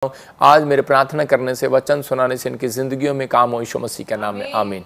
आज मेरे प्रार्थना करने से, वचन सुनाने से इनकी जिंदगियों में काम हो, यीशु मसीह के नाम में आमीन।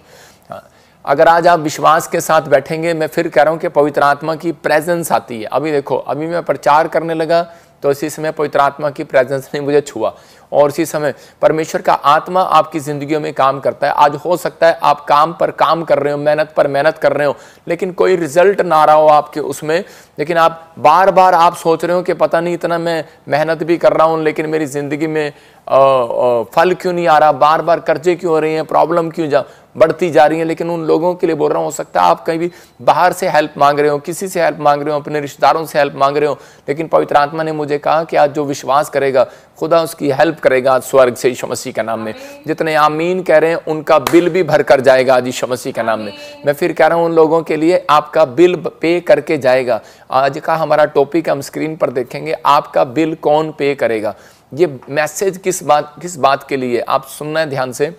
अगर आज आप विश्वास के साथ बैठेंगे, मैं फिर कह रहा हूं कि पवित्र आत्मा की प्रेजेंस आती है। अभी देखो, अभी मैं प्रचार करने लगा तो इसी समय पवित्र आत्मा की प्रेजेंस ने मुझे छुआ और इसी समय परमेश्वर का आत्मा आपकी जिंदगियों में काम करता है। आज हो सकता है आप काम पर काम कर रहे हो, मेहनत पर मेहनत कर रहे हो, लेकिन कोई रिजल्ट ना आ रहा हो आपके उसमें, लेकिन आप बार बार आप सोच रहे हो कि पता नहीं इतना मैं मेहनत भी कर रहा हूं लेकिन मेरी जिंदगी में फल क्यों नहीं आ रहा, बार बार कर्जे क्यों हो रहे हैं, प्रॉब्लम क्यों बढ़ती जा रही है। लेकिन उन लोगों के लिए बोल रहा हूं, हो सकता है आप कहीं भी बाहर से हेल्प मांग रहे हो, किसी से हेल्प मांग रहे हो, अपने रिश्तेदारों से हेल्प मांग रहे हो, लेकिन पवित्र आत्मा ने मुझे कहा कि आज जो विश्वास करेगा खुदा उसकी हेल्प करेगा आज स्वर्ग से, यीशु मसीह के नाम में। जितने आमीन कह रहे हैं उनका बिल भी भर कर जाएगा आज यीशु मसीह के नाम में। मैं फिर कह रहा हूं, उन लोगों के लिए आपका बिल पे करके जाएगा। आज का हमारा टॉपिक हम स्क्रीन पर देखेंगे, आपका बिल कौन पे करेगा। ये मैसेज किस बात के लिए आप सुनना है ध्यान से,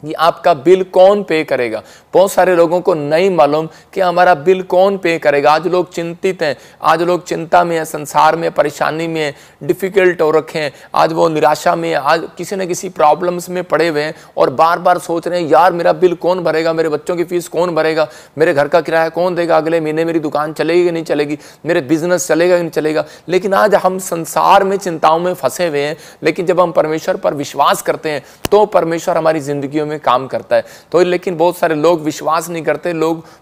ये आपका बिल कौन पे करेगा। बहुत सारे लोगों को नहीं मालूम कि हमारा बिल कौन पे करेगा। आज लोग चिंतित हैं, आज लोग चिंता में है, संसार में परेशानी में है, डिफिकल्ट हो रखे हैं, आज वो निराशा में है, आज किसी न किसी प्रॉब्लम्स में पड़े हुए हैं और बार बार सोच रहे हैं यार मेरा बिल कौन भरेगा, मेरे बच्चों की फीस कौन भरेगा, मेरे घर का किराया कौन देगा, अगले महीने मेरी दुकान चलेगी कि नहीं चलेगी, मेरे बिजनेस चलेगा कि नहीं चलेगा। लेकिन आज हम संसार में चिंताओं में फंसे हुए हैं, लेकिन जब हम परमेश्वर पर विश्वास करते हैं तो परमेश्वर हमारी जिंदगियों में काम करता है। तो लेकिन बहुत सारे लोग विश्वास नहीं करते,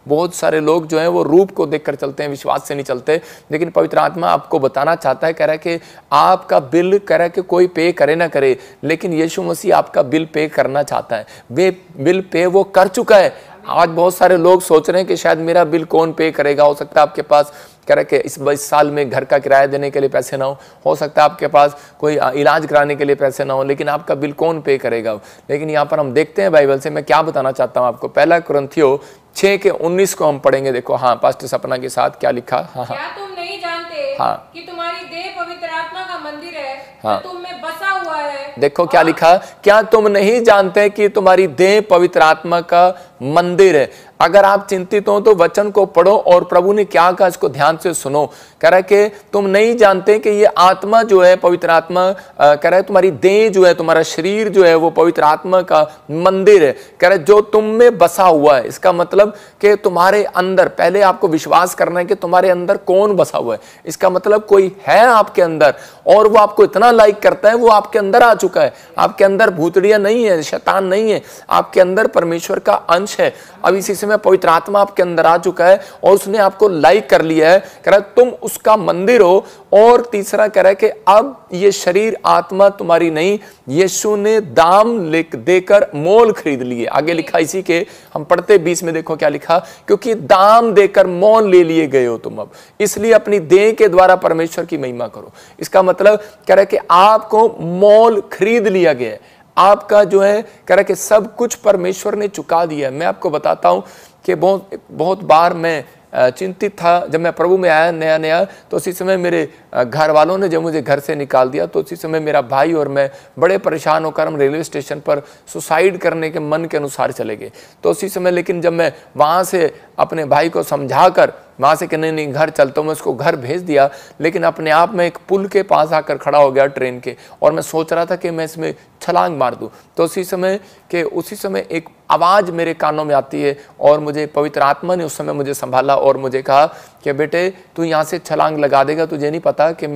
बहुत सारे लोग जो है वो रूप को देखकर चलते हैं, विश्वास से नहीं चलते। लेकिन पवित्र आत्मा आपको बताना चाहता है, कह रहा है कि आपका बिल, कह रहा है कि कोई पे करे ना करे, लेकिन यीशु मसीह आपका बिल पे करना चाहता है। वे बिल पे वो कर चुका है। आज बहुत सारे लोग सोच रहे हैं कि शायद मेरा बिल कौन पे करेगा। हो सकता है आपके पास कह रहे कि इस साल में घर का किराया देने के लिए पैसे ना हो सकता है आपके पास कोई इलाज कराने के लिए पैसे ना हो, लेकिन आपका बिल कौन पे करेगा। लेकिन यहाँ पर हम देखते हैं बाइबल से, मैं क्या बताना चाहता हूँ आपको, 1 कुरिन्थियों 6:19 को हम पढ़ेंगे। देखो, हाँ, पास्टर सपना के साथ क्या लिखा। हाँ, क्या तुम नहीं जानते कि तुम्हारी देह पवित्र आत्मा का मंदिर है, जो तुम में बसा हुआ है। देखो क्या लिखा, क्या तुम नहीं जानते कि तुम्हारी देह पवित्र आत्मा का मंदिर है। अगर आप चिंतित हो तो वचन को पढ़ो और प्रभु ने क्या कहा इसको ध्यान से सुनो। कह रहा है कि तुम नहीं जानते कि ये आत्मा जो है, पवित्र आत्मा, कह रहा है तुम्हारी देह जो है, तुम्हारा शरीर जो है वो पवित्र आत्मा का मंदिर है। कह रहा है जो तुम में बसा हुआ है। इसका मतलब कि तुम्हारे अंदर, पहले आपको विश्वास करना है कि तुम्हारे अंदर कौन बसा हुआ है। इसका मतलब कोई है आपके अंदर और वो आपको इतना लाइक करता है, वो आपके अंदर आ चुका है। आपके अंदर भूतड़िया नहीं है, शैतान नहीं है, आपके अंदर परमेश्वर का अंश है। अब इसी समय पवित्र आत्मा आपके अंदर आ चुका है और उसने आपको लाइक कर लिया है। कह रहा है तुम उसका मंदिर हो। और तीसरा कह रहा है कि अब ये शरीर आत्मा तुम्हारी नहीं, यीशु ने दाम देकर मोल खरीद लिए। आगे लिखा इसी के, हम पढ़ते 20 में, देखो क्या लिखा, क्योंकि दाम देकर मोल ले लिए गए हो तुम, अब इसलिए अपनी देह के द्वारा परमेश्वर की महिमा करो। इसका मतलब कह रहा है कि आपको मोल खरीद लिया गया है। आपका जो है कह रहा है कि सब कुछ परमेश्वर ने चुका दिया है। मैं आपको बताता हूं कि बहुत बार मैं चिंतित था। जब मैं प्रभु में आया नया तो उसी समय मेरे घर वालों ने जब मुझे घर से निकाल दिया तो उसी समय मेरा भाई और मैं बड़े परेशान होकर हम रेलवे स्टेशन पर सुसाइड करने के मन के अनुसार चले गए। तो उसी समय, लेकिन जब मैं वहाँ से अपने भाई को समझाकर वहाँ से कि नहीं घर चलता हूँ, मैं उसको घर भेज दिया। लेकिन अपने आप में एक पुल के पास आकर खड़ा हो गया ट्रेन के, और मैं सोच रहा था कि मैं इसमें छलांग मार दूँ। तो उसी समय एक आवाज़ मेरे कानों में आती है और मुझे पवित्र आत्मा ने उस समय मुझे संभाला और मुझे कहा कि बेटे तू यहाँ से छलांग लगा देगा, तुझे नहीं पता कि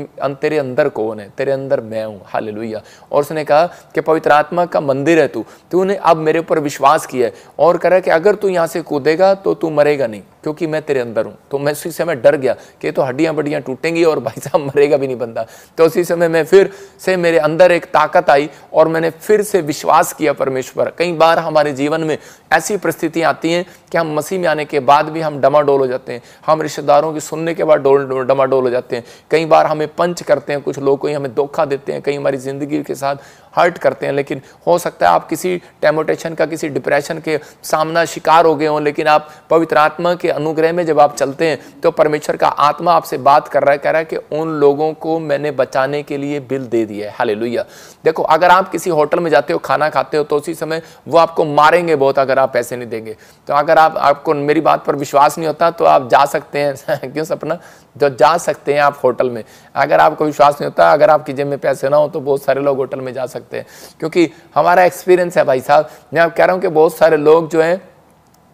तेरे अंदर कौन है, तेरे अंदर मैं हूँ। हालेलुया। और उसने कहा कि पवित्र आत्मा का मंदिर है तूने अब मेरे ऊपर विश्वास किया है, और कह रहा है कि अगर तू यहाँ से कूदेगा तो तू मरेगा नहीं, क्योंकि मैं तेरे अंदर हूँ। तो मैं उसी समय डर गया कि तो हड्डियाँ बड्डियाँ टूटेंगी और भाई साहब मरेगा भी नहीं बंदा। तो उसी समय मैं फिर से, मेरे अंदर एक ताकत आई और मैंने फिर से विश्वास किया परमेश्वर। कई बार हमारे जीवन में ऐसी परिस्थितियाँ आती हैं कि हम मसीह में आने के बाद भी हम डमाडोल हो जाते हैं, हम रिश्तेदारों की सुनने के बाद डमाडोल हो जाते हैं। कई बार हमें पंच करते हैं, कुछ लोग कोई हमें धोखा देते हैं, कई हमारी जिंदगी के साथ हर्ट करते हैं। लेकिन हो सकता है आप किसी टेम्पटेशन का, किसी डिप्रेशन के सामना शिकार हो गए हों, लेकिन आप पवित्र आत्मा के अनुग्रह में जब आप चलते हैं तो परमेश्वर का आत्मा आपसे बात कर रहा है, कह रहा है कि उन लोगों को मैंने बचाने के लिए बिल दे दिया है। हालेलुया। देखो, अगर आप किसी होटल में जाते हो, खाना खाते हो, तो उसी समय वो आपको मारेंगे बहुत अगर आप पैसे नहीं देंगे। तो अगर आपको मेरी बात पर विश्वास नहीं होता तो आप जा सकते हैं क्यों सपना, जो जा सकते हैं आप होटल में। अगर आपको विश्वास नहीं होता, अगर आपकी जेब में पैसे ना हो तो बहुत सारे लोग होटल में जा सकते हैं, क्योंकि हमारा एक्सपीरियंस है भाई साहब। मैं आप कह रहा हूं कि बहुत सारे लोग जो हैं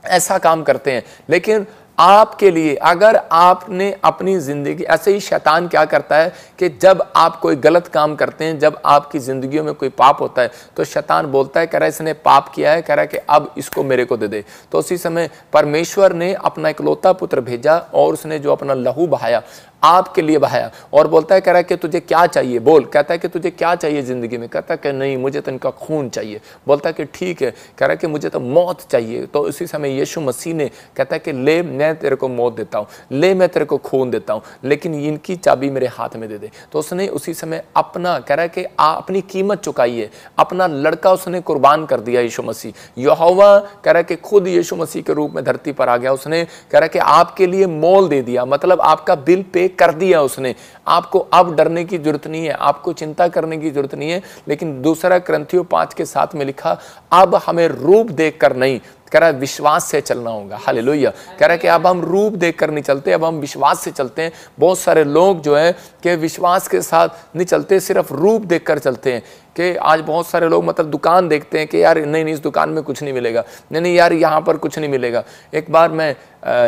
ऐसा काम करते हैं। लेकिन आपके लिए, अगर आपने अपनी जिंदगी, ऐसे ही शैतान क्या करता है कि जब आप कोई गलत काम करते हैं, जब आपकी जिंदगियों में कोई पाप होता है, तो शैतान बोलता है, कह रहा है इसने पाप किया है, कह रहा है कि अब इसको मेरे को दे दे। तो उसी समय परमेश्वर ने अपना इकलौता पुत्र भेजा और उसने जो अपना लहू बहाया, आपके लिए बहाया, और बोलता है, कह रहा है कि तुझे क्या चाहिए बोल। कहता है कि तुझे क्या चाहिए जिंदगी में। कहता है कि नहीं, मुझे तो इनका खून चाहिए। बोलता है कि ठीक है। कह रहा है कि मुझे तो मौत चाहिए। तो उसी समय यीशु मसीह ने कहता है कि ले, मैं तेरे को मौत देता हूँ, ले मैं तेरे को खून देता हूँ, लेकिन इनकी चाबी मेरे हाथ में दे दे। तो उसने उसी समय अपना, कह रहा है कि अपनी कीमत चुकाई है, अपना लड़का उसने कुर्बान कर दिया। यीशु मसीह, यहोवा कह रहा है कि खुद यीशु मसीह के रूप में धरती पर आ गया। उसने कह रहा है कि आपके लिए मोल दे दिया, मतलब आपका बिल पे कर दिया उसने। आपको अब डरने की जरूरत नहीं है, आपको चिंता करने की जरूरत नहीं है। लेकिन दूसरा कुरिन्थियों 5:7 में लिखा, अब हमें रूप देखकर नहीं, कह रहा है विश्वास से चलना होगा। हालेलुया। कह रहा है कि अब हम रूप देखकर नहीं चलते, अब हम विश्वास से चलते हैं। बहुत सारे लोग जो है कि विश्वास के साथ नहीं चलते, सिर्फ रूप देखकर चलते हैं। कि आज बहुत सारे लोग मतलब दुकान देखते हैं कि यार नहीं इस दुकान में कुछ नहीं मिलेगा, नहीं यार यहाँ पर कुछ नहीं मिलेगा। एक बार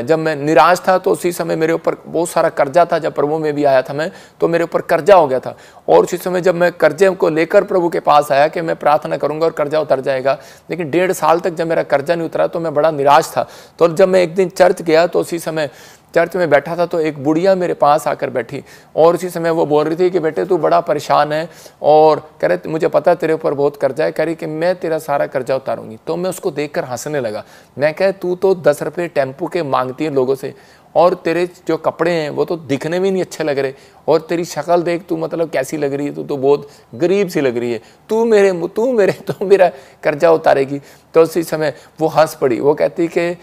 जब मैं निराश था तो उसी समय मेरे ऊपर बहुत सारा कर्जा था। जब प्रभु में भी आया था मैं, तो मेरे ऊपर कर्जा हो गया था। और उसी समय जब मैं कर्जे को लेकर प्रभु के पास आया कि मैं प्रार्थना करूंगा और कर्जा उतर जाएगा, लेकिन 1.5 साल तक जब मेरा कर्जा नहीं उतरा तो मैं बड़ा निराश था। तो जब मैं एक दिन चर्च गया तो उसी समय चर्च में बैठा था तो एक बुढ़िया मेरे पास आकर बैठी, और उसी समय वो बोल रही थी कि बेटे तू बड़ा परेशान है, और कह रहे मुझे पता है तेरे ऊपर बहुत कर्जा है, कह रही कि मैं तेरा सारा कर्जा उतारूंगी। तो मैं उसको देखकर हंसने लगा। मैं कह तू तो 10 रुपये टेम्पू के मांगती है लोगों से, और तेरे जो कपड़े हैं वो तो दिखने में नहीं अच्छे लग रहे, और तेरी शक्ल देख तू मतलब कैसी लग रही है, तू तो बहुत गरीब सी लग रही है, तू मेरा कर्जा उतारेगी। तो उसी समय वो हंस पड़ी। वो कहती कि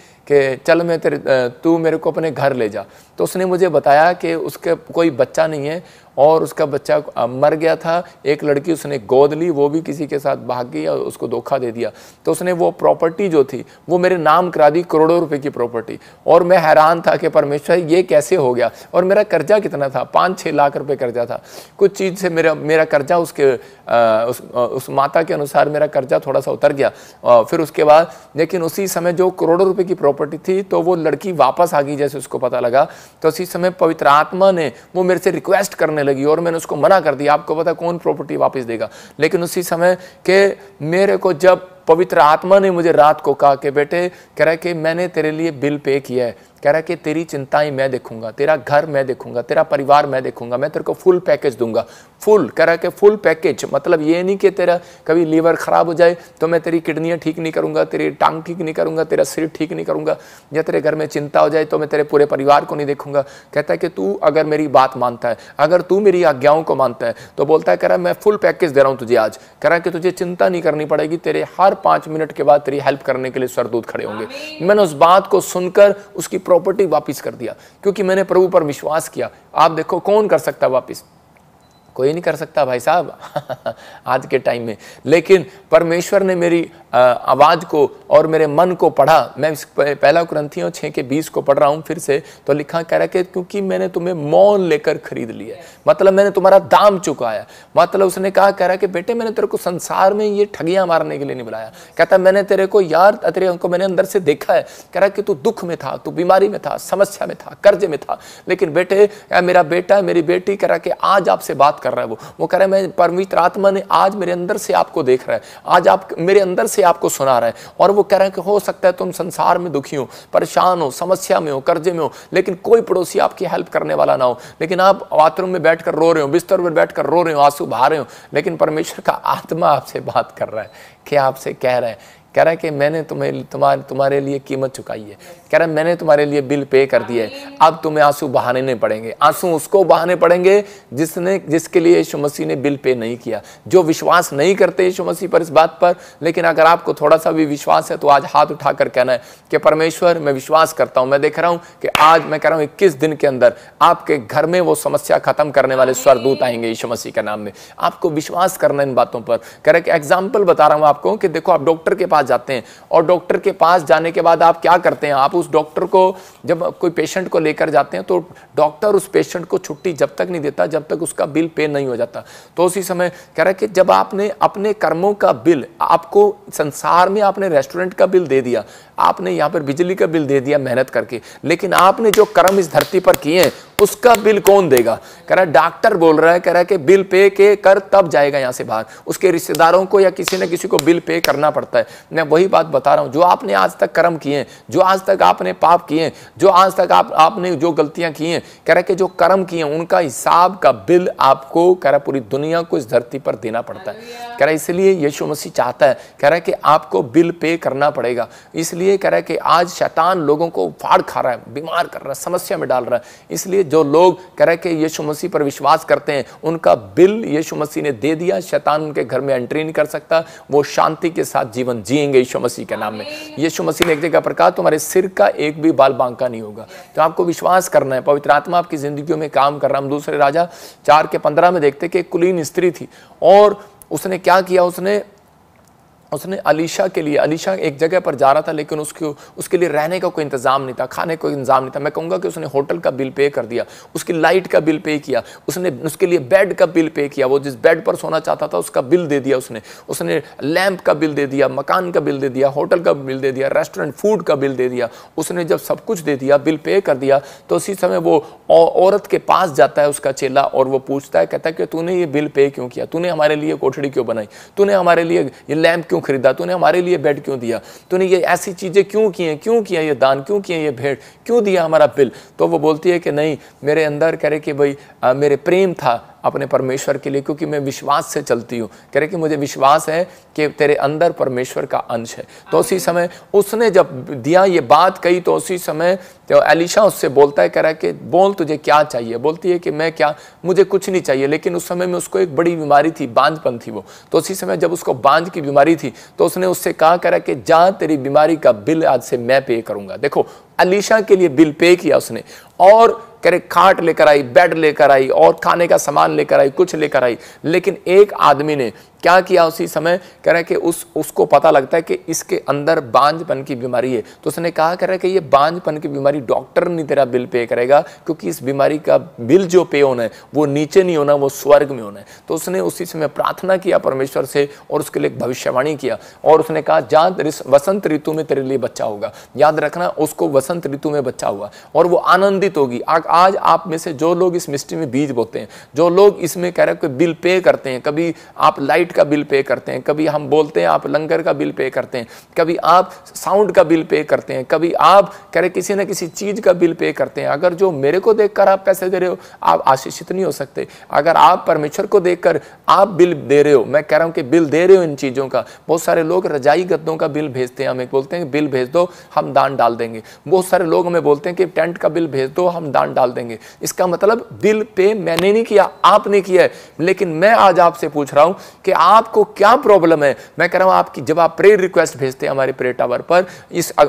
चल मैं तू मेरे को अपने घर ले जा। तो उसने मुझे बताया कि उसका कोई बच्चा नहीं है और उसका बच्चा मर गया था। एक लड़की उसने गोद ली, वो भी किसी के साथ भाग गई और उसको धोखा दे दिया। तो उसने वो प्रॉपर्टी जो थी वो मेरे नाम करा दी, करोड़ों रुपए की प्रॉपर्टी। और मैं हैरान था कि परमेश्वर ये कैसे हो गया। और मेरा कर्जा कितना था, 5-6 लाख रुपए कर्जा था। कुछ चीज़ से मेरा कर्जा उस माता के अनुसार मेरा कर्जा थोड़ा सा उतर गया। फिर उसके बाद लेकिन उसी समय जो करोड़ों रुपए की प्रॉपर्टी थी तो वो लड़की वापस आ गई जैसे उसको पता लगा। तो उसी समय पवित्र आत्मा ने वो मेरे से रिक्वेस्ट करने लगी और मैंने उसको मना कर दिया, आपको पता कौन प्रॉपर्टी वापस देगा। लेकिन उसी समय के मेरे को जब पवित्र आत्मा ने मुझे रात को कहा कि बेटे, कह रहा है कि मैंने तेरे लिए बिल पे किया है, कह रहा है कि तेरी चिंताएं मैं देखूंगा, तेरा घर मैं देखूंगा, तेरा परिवार मैं देखूंगा, मैं तेरे को फुल पैकेज दूंगा। फुल, कह रहा है कि फुल पैकेज, मतलब ये नहीं कि तेरा कभी लीवर खराब हो जाए तो मैं तेरी किडनियां ठीक नहीं करूंगा, तेरी टांग ठीक नहीं करूंगा, तेरा सिर ठीक नहीं करूंगा, या तेरे घर में चिंता हो जाए तो मैं तेरे पूरे परिवार को नहीं देखूंगा। कहता है कि तू अगर मेरी बात मानता है, अगर तू मेरी आज्ञाओं को मानता है, तो बोलता है, कह रहा है मैं फुल पैकेज दे रहा हूं तुझे आज। कह रहा है कि तुझे चिंता नहीं करनी पड़ेगी, तेरे हर 5 मिनट के बाद तेरी हेल्प करने के लिए स्वर्गदूत खड़े होंगे। मैंने उस बात को सुनकर उसकी प्रॉपर्टी वापिस कर दिया, क्योंकि मैंने प्रभु पर विश्वास किया। आप देखो कौन कर सकता है वापिस? कोई नहीं कर सकता भाई साहब आज के टाइम में। लेकिन परमेश्वर ने मेरी आवाज़ को और मेरे मन को पढ़ा। मैं 1 कुरिन्थियों 6:20 को पढ़ रहा हूँ फिर से। तो लिखा कह रहा है कि क्योंकि मैंने तुम्हें मोल लेकर खरीद लिया, मतलब मैंने तुम्हारा दाम चुकाया। मतलब उसने कहा, कह रहा है कि बेटे मैंने तेरे को संसार में ये ठगियां मारने के लिए नहीं बुलाया। कहता मैंने तेरे को मैंने अंदर से देखा है। कह रहा है कि तू दुख में था, तू बीमारी में था, समस्या में था, कर्जे में था, लेकिन बेटे मेरा बेटा मेरी बेटी कह रहा है कि आज आपसे बात कर रहा है। वो कह रहा है मैं पवित्र आत्मा ने आज मेरे अंदर से आपको देख रहा है, आज आप मेरे अंदर से आपको सुना रहा है। और वो कह रहा है कि हो सकता है तुम संसार में दुखी हो, परेशान हो, समस्या में हो, कर्जे में हो, लेकिन कोई पड़ोसी आपकी हेल्प करने वाला ना हो, लेकिन आप बाथरूम में बैठकर रो रहे हो, बिस्तर पर बैठकर रो रहे हो, आंसू बहा रहे हो, लेकिन परमेश्वर का आत्मा आपसे बात कर रहा है कि आपसे कह रहा है कह रहा है कि मैंने तुम्हारे लिए कीमत चुकाई है, कह रहा है मैंने तुम्हारे लिए बिल पे कर दिया है, अब तुम्हें आंसू बहाने नहीं पड़ेंगे। आंसू उसको बहाने पड़ेंगे जिसके लिए यीशु मसीह ने बिल पे नहीं किया। जो विश्वास नहीं करते यीशु मसीह पर इस बात पर, लेकिन अगर आपको थोड़ा सा भी विश्वास है तो आज हाथ उठाकर कहना है कि परमेश्वर मैं विश्वास करता हूं, मैं देख रहा हूं कि आज मैं कह रहा हूं 21 दिन के अंदर आपके घर में वो समस्या खत्म करने वाले स्वर्गदूत आएंगे यीशु मसीह के नाम में। आपको विश्वास करना इन बातों पर। कह रहे कि एग्जाम्पल बता रहा हूं आपको कि देखो आप डॉक्टर के पास जाते हैं और डॉक्टर के पास जाने के बाद आप क्या करते हैं, आप उस डॉक्टर को जब कोई पेशेंट को लेकर जाते हैं तो डॉक्टर उस पेशेंट को छुट्टी जब तक नहीं देता जब तक उसका बिल पे नहीं हो जाता। तो उसी समय कह रहा है कि जब आपने अपने कर्मों का बिल, आपको संसार में आपने रेस्टोरेंट का बिल दे दिया, आपने यहाँ पर बिजली का बिल दे दिया मेहनत करके, लेकिन आपने जो कर्म इस धरती पर किए हैं उसका बिल कौन देगा? कह रहा है डॉक्टर बोल रहा है, कह रहा है कि बिल पे के कर तब जाएगा यहाँ से बाहर। उसके रिश्तेदारों को या किसी न किसी को बिल पे करना पड़ता है। मैं वही बात बता रहा हूँ, जो आपने आज तक कर्म किए हैं, जो आज तक आपने पाप किए हैं, जो आज तक आपने जो गलतियां की हैं, कह रहा है कि जो कर्म किए हैं उनका हिसाब का बिल आपको, कह रहा है पूरी दुनिया को इस धरती पर देना पड़ता है। कह रहा है इसलिए यीशु मसीह चाहता है, कह रहा है कि आपको बिल पे करना पड़ेगा। इसलिए कह रहा है कि आज शैतान लोगों को फाड़ खा रहा है, बीमार कर रहा है, समस्या में डाल रहा है। इसलिए जो लोग कह रहे हैं कि यीशु मसीह पर विश्वास करते हैं उनका बिल यीशु मसीह ने दे दिया, शैतान उनके घर में एंट्री नहीं कर सकता, वो शांति के साथ जीवन जिएंगे यीशु मसीह के नाम में। यीशु मसीह ने एक जगह पर कहा तुम्हारे सिर का एक भी बाल बांका नहीं होगा। तो आपको विश्वास करना है, पवित्र आत्मा आपकी जिंदगी में काम कर रहा है। हम दूसरे राजा 4:15 में देखते कि एक कुलीन स्त्री थी और उसने क्या किया, उसने अलीशा के लिए, अलीशा एक जगह पर जा रहा था लेकिन उसके लिए रहने का कोई इंतजाम नहीं था, खाने का कोई इंतजाम नहीं था। मैं कहूँगा कि उसने होटल का बिल पे कर दिया, उसकी लाइट का बिल पे किया, उसने उसके लिए बेड का बिल पे किया, वो जिस बेड पर सोना चाहता था उसका बिल दे दिया, उसने लैंप का बिल दे दिया, मकान का बिल दे दिया, होटल का बिल दे दिया, रेस्टोरेंट फूड का बिल दे दिया। उसने जब सब कुछ दे दिया, बिल पे कर दिया, तो उसी समय वो औरत के पास जाता है उसका चेला और वो पूछता है, कहता है कि तूने ये बिल पे क्यों किया, तूने हमारे लिए कोठड़ी क्यों बनाई, तूने हमारे लिए ये लैंप क्यों खरीदा, तूने हमारे लिए बेड क्यों दिया, तूने ये ऐसी चीजें क्यों किया ये दान क्यों किए, ये भेंट क्यों दिया हमारा बिल। तो वो बोलती है कि नहीं, मेरे अंदर कह रहे कि भाई मेरे प्रेम था अपने परमेश्वर के लिए, क्योंकि मैं विश्वास से चलती हूँ। कह रहे कि मुझे विश्वास है कि तेरे अंदर परमेश्वर का अंश है। तो उसी समय उसने जब दिया, ये बात कही, तो उसी समय तो एलीशा उससे बोलता है, कह रहा है कि बोल तुझे क्या चाहिए। बोलती है कि मैं क्या, मुझे कुछ नहीं चाहिए। लेकिन उस समय में उसको एक बड़ी बीमारी थी, बांझपन थी वो। तो उसी समय जब उसको बांझ की बीमारी थी तो उसने उससे कहा, कह रहा है कि जा तेरी बीमारी का बिल आज से मैं पे करूंगा। देखो एलीशा के लिए बिल पे किया उसने, और कह रहे खाट लेकर आई, बेड लेकर आई और खाने का सामान लेकर आई, कुछ लेकर आई। लेकिन एक आदमी ने क्या किया उसी समय, कह रहा है कि उसको पता लगता है कि इसके अंदर बांझपन की बीमारी है। तो उसने कहा, कह रहा है कि ये बांझपन की बीमारी डॉक्टर नहीं तेरा बिल पे करेगा, क्योंकि इस बीमारी का बिल जो पे होना है वो नीचे नहीं होना, वो स्वर्ग में होना है। तो उसने उसी समय प्रार्थना किया परमेश्वर से और उसके लिए भविष्यवाणी किया और उसने कहा जा वसंत ऋतु में तेरे लिए बच्चा होगा। याद रखना, उसको वसंत ऋतु में बच्चा हुआ और वो आनंदित होगी। आज आप में से जो लोग इस मिस्ट्री में बीज बोते हैं, जो लोग इसमें कह रहे हैं बिल पे करते हैं, कभी आप लाइट का बिल पे करते हैं, कभी हम बोलते हैं आप लंगर का बिल पे करते हैं, कभी आप साउंड का बिल पे करते हैं, कभी आप कह रहे किसी न किसी चीज का बिल पे करते हैं। अगर जो मेरे को देखकर आप पैसे दे रहे हो, आप आशीषित नहीं हो सकते। अगर आप परमेश्वर को देखकर आप बिल दे रहे हो, मैं कह रहा हूं कि बिल दे रहे हो इन चीजों का। बहुत सारे लोग रजाई गद्दों का बिल भेजते हैं, हमें बोलते हैं बिल भेज दो हम दान डाल देंगे। बहुत सारे लोग हमें बोलते हैं कि टेंट का बिल भेज दो हम दान डाल देंगे। इसका मतलब बिल पे मैंने नहीं किया, आपने किया है। लेकिन मैं आज आपसे पूछ रहा हूं कि आपको क्या प्रॉब्लम है। मैं कह रहा हूं आपकी, जब आप प्रेयर रिक्वेस्ट भेजते हैं हमारे प्रेयर टावर पर,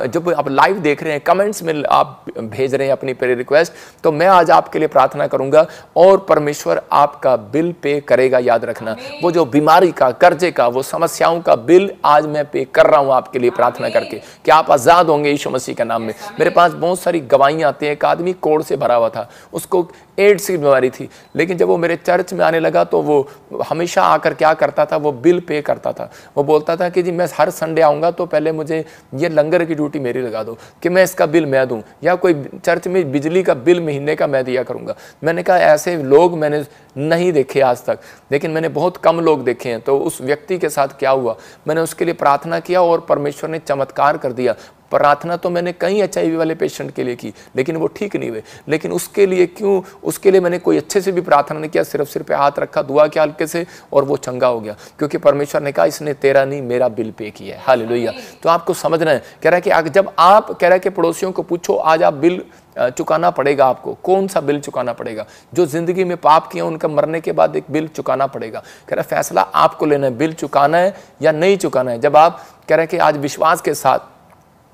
जब आप लाइव देख रहे हैं, कमेंट्स में आप भेज रहे हैं अपनी प्रेयर रिक्वेस्ट, तो मैं आज आपके लिए प्रार्थना करूंगा और परमेश्वर आपका बिल पे करेगा। याद रखना, वो जो बीमारी का, कर्जे का, वो समस्याओं का बिल आज मैं पे कर रहा हूं आपके लिए प्रार्थना करके कि आप आजाद होंगे यीशु मसीह के नाम में। मेरे पास बहुत सारी गवाहियां आती हैं। एक आदमी कोढ़ से भरा हुआ था, उसको एड्स की बीमारी थी, लेकिन जब वो मेरे चर्च में आने लगा तो वो हमेशा आकर क्या करता था, वो बिल पे करता था। वो बोलता था कि जी मैं हर संडे आऊँगा तो पहले मुझे ये लंगर की ड्यूटी मेरी लगा दो कि मैं इसका बिल मैं दूँ, या कोई चर्च में बिजली का बिल महीने का मैं दिया करूँगा। मैंने कहा ऐसे लोग मैंने नहीं देखे आज तक, लेकिन मैंने बहुत कम लोग देखे हैं। तो उस व्यक्ति के साथ क्या हुआ, मैंने उसके लिए प्रार्थना किया और परमेश्वर ने चमत्कार कर दिया। प्रार्थना तो मैंने कई HIV वाले पेशेंट के लिए की, लेकिन वो ठीक नहीं हुए। लेकिन उसके लिए क्यों, उसके लिए मैंने कोई अच्छे से भी प्रार्थना नहीं किया, सिर्फ सिर पे हाथ रखा, दुआ किया हल्के से, और वो चंगा हो गया, क्योंकि परमेश्वर ने कहा इसने तेरा नहीं मेरा बिल पे किया है। हालेलुया। तो आपको समझना है, कह रहा है कि जब आप कह रहा है कि पड़ोसियों को पूछो आज आप बिल चुकाना पड़ेगा, आपको कौन सा बिल चुकाना पड़ेगा? जो जिंदगी में पाप किया उनका मरने के बाद एक बिल चुकाना पड़ेगा। कह रहा है फैसला आपको लेना है, बिल चुकाना है या नहीं चुकाना है। जब आप कह रहे हैं कि आज विश्वास के साथ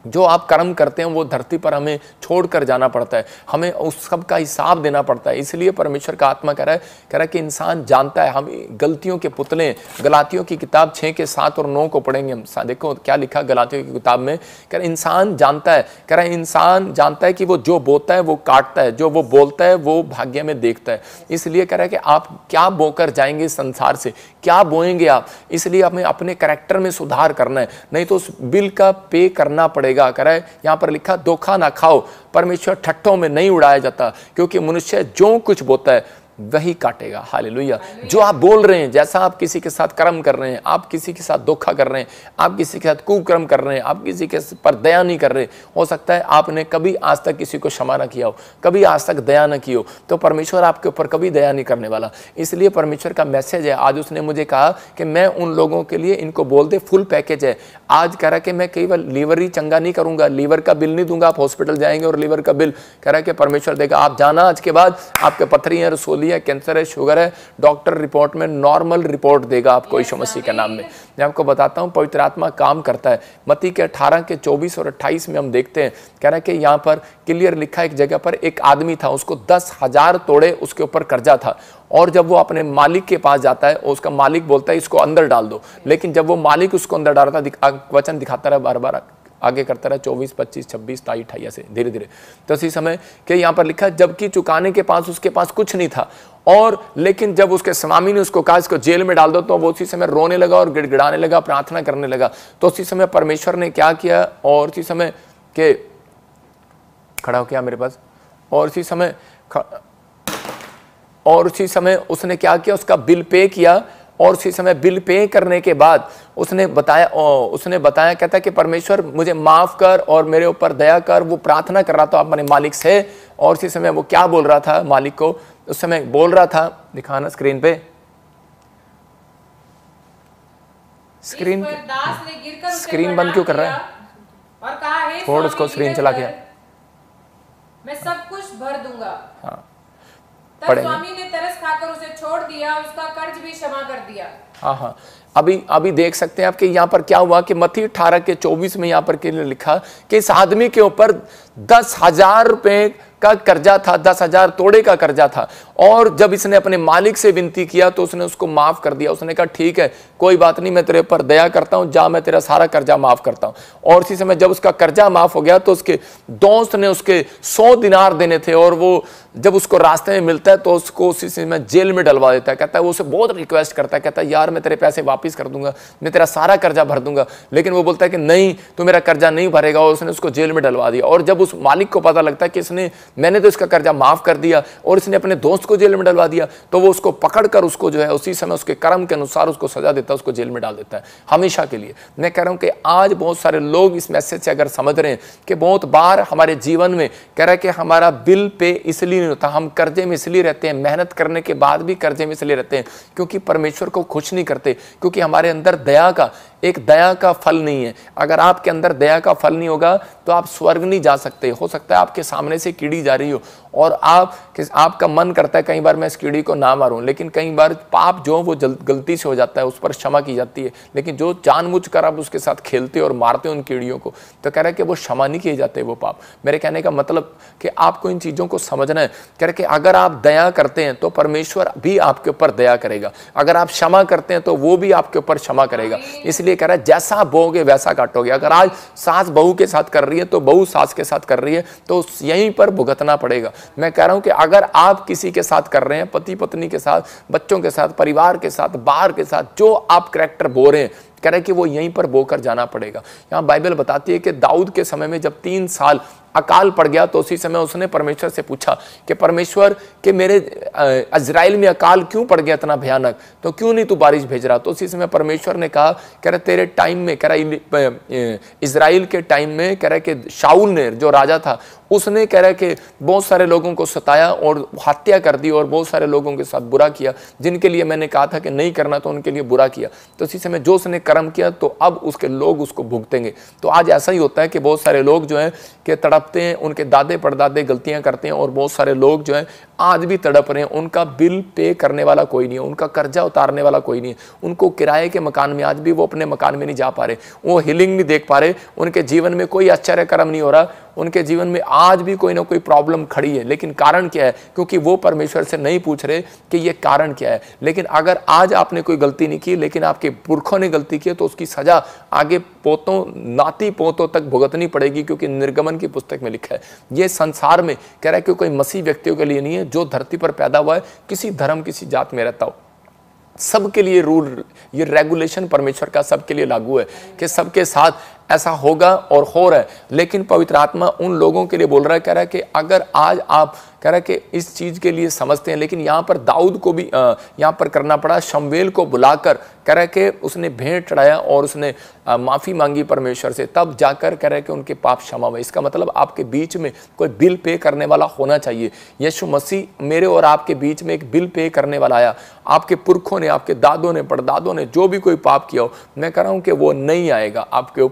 जो आप कर्म करते हैं वो धरती पर हमें छोड़कर जाना पड़ता है, हमें उस सब का हिसाब देना पड़ता है। इसलिए परमेश्वर का आत्मा कह रहा है कि इंसान जानता है, हम गलतियों के पुतले, गलातियों की किताब 6 के 7 और 9 को पढ़ेंगे हम। देखो क्या लिखा गलातियों की किताब में, कह रहा है इंसान जानता है, कह रहा है इंसान जानता है कि वो जो बोता है वो काटता है, जो वो बोलता है वो भाग्य में देखता है। इसलिए कह रहा है कि आप क्या बोकर जाएंगे संसार से, क्या बोएंगे आप, इसलिए हमें अपने कैरेक्टर में सुधार करना है, नहीं तो उस बिल का पे करना पड़ेगा। कह है यहां पर लिखा धोखा ना खाओ, परमेश्वर ठट्ठों में नहीं उड़ाया जाता, क्योंकि मनुष्य जो कुछ बोता है वही काटेगा। हालेलुया। जो आप बोल रहे हैं, जैसा आप किसी के साथ कर्म कर रहे हैं, आप किसी के साथ धोखा कर रहे हैं, आप किसी के साथ कुकर्म कर रहे हैं, आप किसी के पर दया नहीं कर रहे, हो सकता है आपने कभी आज तक किसी को क्षमा ना किया हो, कभी आज तक दया ना की हो, तो परमेश्वर आपके ऊपर कभी दया नहीं करने वाला। इसलिए परमेश्वर का मैसेज है, आज उसने मुझे कहा कि मैं उन लोगों के लिए इनको बोल दे फुल पैकेज है। आज कह रहा कि मैं केवल लीवर ही चंगा नहीं करूंगा, लीवर का बिल नहीं दूंगा, आप हॉस्पिटल जाएंगे और लीवर का बिल कह रहा है कि परमेश्वर देगा। आप जाना आज के बाद, आपके पथरी है, रसोली है, कैंसर है, शुगर है, डॉक्टर रिपोर्ट में नॉर्मल रिपोर्ट देगा आपको यीशु मसीह के नाम में। मैं आपको बताता हूं पवित्र आत्मा काम करता है। मत्ती के 18 के 24 और 28 में हम देखते हैं, कह रहा है कि यहाँ पर क्लियर लिखा एक जगह पर एक आदमी था, उसको 10,000 तोड़े उसके ऊपर कर्जा था, और जब वो अपने मालिक के पास जाता है, उसका मालिक बोलता है इसको अंदर डाल दो, लेकिन जब वो मालिक उसको अंदर डालता, वचन दिखाता रहा, बार बार आगे करता रहा, 24, 25, 26, 27, 28 ऐसे धीरे धीरे। तो इसी समय के यहाँ पर लिखा जबकि चुकाने के पास उसके पास कुछ नहीं था, और लेकिन जब उसके स्वामी ने उसको कहा इसको जेल में डाल दो, तो वो उसी समय रोने लगा और गिड़गिड़ाने लगा, प्रार्थना करने लगा। तो उसी समय परमेश्वर ने क्या किया, और उसी समय के खड़ा हो गया मेरे पास, और उसी समय उसने क्या किया, उसका बिल पे किया, और उसी समय बिल पे करने के बाद उसने बताया कहता है कि परमेश्वर मुझे माफ कर और मेरे ऊपर दया कर। वो प्रार्थना कर रहा था अपने मालिक से, और उसी समय वो क्या बोल रहा था मालिक को, उस समय बोल रहा था, दिखाना स्क्रीन पे, स्क्रीन बंद क्यों कर रहा है, और कहा छोड़ उसको, स्क्रीन चला के मैं सब कुछ भर दूंगा। हाँ, तब स्वामी ने तरस खाकर उसे छोड़ दिया, उसका कर्ज भी क्षमा कर दिया। हाँ, अभी देख सकते हैं आपके यहाँ पर क्या हुआ कि मत्ती 18 के 24 में यहाँ पर लिखा कि इस आदमी के ऊपर 10,000 रुपए का कर्जा था, 10,000 तोड़े का कर्जा था, और जब इसने अपने मालिक से विनती किया तो उसने उसको माफ कर दिया। उसने कहा ठीक है, कोई बात नहीं, मैं तेरे ऊपर दया करता हूं, जा मैं तेरा सारा कर्जा माफ करता हूं। और इसी समय जब उसका कर्जा माफ हो गया तो उसके दोस्त ने उसके 100 दिनार देने थे, और वो जब उसको रास्ते में मिलता है तो उसको उसी समय जेल में डलवा देता है। कहता है वो उसे बहुत रिक्वेस्ट करता है, कहता है यार मैं तेरे पैसे वापस कर दूंगा, मैं तेरा सारा कर्जा भर दूंगा, लेकिन वो बोलता है कि नहीं तू मेरा कर्जा नहीं भरेगा, और उसने उसको जेल में डलवा दिया। और जब उस मालिक को पता लगता है कि मैंने तो इसका कर्जा माफ कर दिया और इसने अपने दोस्त को जेल में डलवा दिया, तो वो उसको पकड़कर उसको जो है उसी समय उसके कर्म के अनुसार उसको सजा देता है, उसको जेल में डाल देता है हमेशा के लिए। मैं कह रहा हूं कि आज बहुत सारे लोग इस मैसेज से अगर समझ रहे हैं कि बहुत बार हमारे जीवन में कह रहा है कि हमारा बिल पे इसलिए नहीं होता, हम कर्जे में इसलिए रहते हैं, मेहनत करने के बाद भी कर्जे में इसलिए रहते हैं क्योंकि परमेश्वर को खुश नहीं करते, क्योंकि हमारे अंदर दया का फल नहीं है। अगर आपके अंदर दया का फल नहीं होगा तो आप स्वर्ग नहीं जा सकते। हो सकता है आपके सामने से कीड़ी जा रही हो और आपका मन करता है कई बार मैं इस कीड़ी को ना मारूं, लेकिन कई बार पाप जो वो गलती से हो जाता है, उस पर क्षमा की जाती है। लेकिन जो जानबूझकर आप उसके साथ खेलते और मारते उन कीड़ियों को, तो कह रहा है कि वो क्षमा नहीं किए जाते वो पाप। मेरे कहने का मतलब कि आपको इन चीज़ों को समझना है। कह रहे कि अगर आप दया करते हैं तो परमेश्वर भी आपके ऊपर दया करेगा, अगर आप क्षमा करते हैं तो वो भी आपके ऊपर क्षमा करेगा। इसलिए कह रहा है जैसा बोओगे वैसा काटोगे। अगर आज सास बहू के साथ कर रही है तो बहू सास के साथ कर रही है तो यहीं पर भुगतना पड़ेगा। मैं कह रहा हूं कि अगर आप किसी के साथ कर रहे हैं, पति पत्नी के साथ, बच्चों के साथ, परिवार के साथ, बाहर के साथ, जो आप करैक्टर बो रहे हैं, कह रहे कि वो यहीं पर बोकर जाना पड़ेगा। यहाँ बाइबल बताती है कि दाऊद के समय में जब 3 साल अकाल पड़ गया तो उसी समय उसने परमेश्वर से पूछा कि परमेश्वर के मेरे इजराइल में अकाल क्यों पड़ गया इतना भयानक, तो क्यों नहीं तू बारिश भेज रहा। तो उसी समय परमेश्वर ने कहा, कह रहा तेरे टाइम में, कह रहा इजराइल के टाइम में, कह रहा कि शाऊल ने जो राजा था उसने, कह रहा कि बहुत सारे लोगों को सताया और हत्या कर दी और बहुत सारे लोगों के साथ बुरा किया, जिनके लिए मैंने कहा था कि नहीं करना तो उनके लिए बुरा किया। तो इसी समय जो उसने कर्म किया तो अब उसके लोग उसको भुगतेंगे। तो आज ऐसा ही होता है कि बहुत सारे लोग जो है कि तड़पते हैं, उनके दादे परदादे गलतियां करते हैं और बहुत सारे लोग जो है आज भी तड़प रहे हैं। उनका बिल पे करने वाला कोई नहीं है, उनका कर्जा उतारने वाला कोई नहीं है, उनको किराए के मकान में आज भी वो अपने मकान में नहीं जा पा रहे, वो हीलिंग नहीं देख पा रहे, उनके जीवन में कोई आश्चर्य कर्म नहीं हो रहा, उनके जीवन में आज भी कोई ना कोई प्रॉब्लम खड़ी है। लेकिन कारण क्या है? क्योंकि वो परमेश्वर से नहीं पूछ रहे कि ये कारण क्या है। लेकिन अगर आज आपने कोई गलती नहीं की लेकिन आपके पुरखों ने गलती की तो उसकी सजा आगे पोतों नाती पोतों तक भुगतनी पड़ेगी, क्योंकि निर्गमन की पुस्तक में लिखा है। ये संसार में कह रहा है कि कोई मसीह व्यक्तियों के लिए नहीं है, जो धरती पर पैदा हुआ है, किसी धर्म किसी जात में रहता हो, सबके लिए रूल, ये रेगुलेशन परमेश्वर का सबके लिए लागू है कि सबके साथ ऐसा होगा और हो रहा है। लेकिन पवित्र आत्मा उन लोगों के लिए बोल रहा है, कह रहा है कि अगर आज आप, कह रहा है कि इस चीज के लिए समझते हैं, लेकिन यहाँ पर दाऊद को भी यहाँ पर करना पड़ा, शमूएल को बुलाकर, कह रहा है कि उसने भेंट चढ़ाया और उसने माफी मांगी परमेश्वर से, तब जाकर कह रहा है कि उनके पाप क्षमा हुए। इसका मतलब आपके बीच में कोई बिल पे करने वाला होना चाहिए। यीशु मसीह मेरे और आपके बीच में एक बिल पे करने वाला आया। आपके पुरखों ने, आपके दादों ने, परदादों ने जो भी कोई पाप किया हो, मैं कह रहा हूं कि वो नहीं आएगा आपके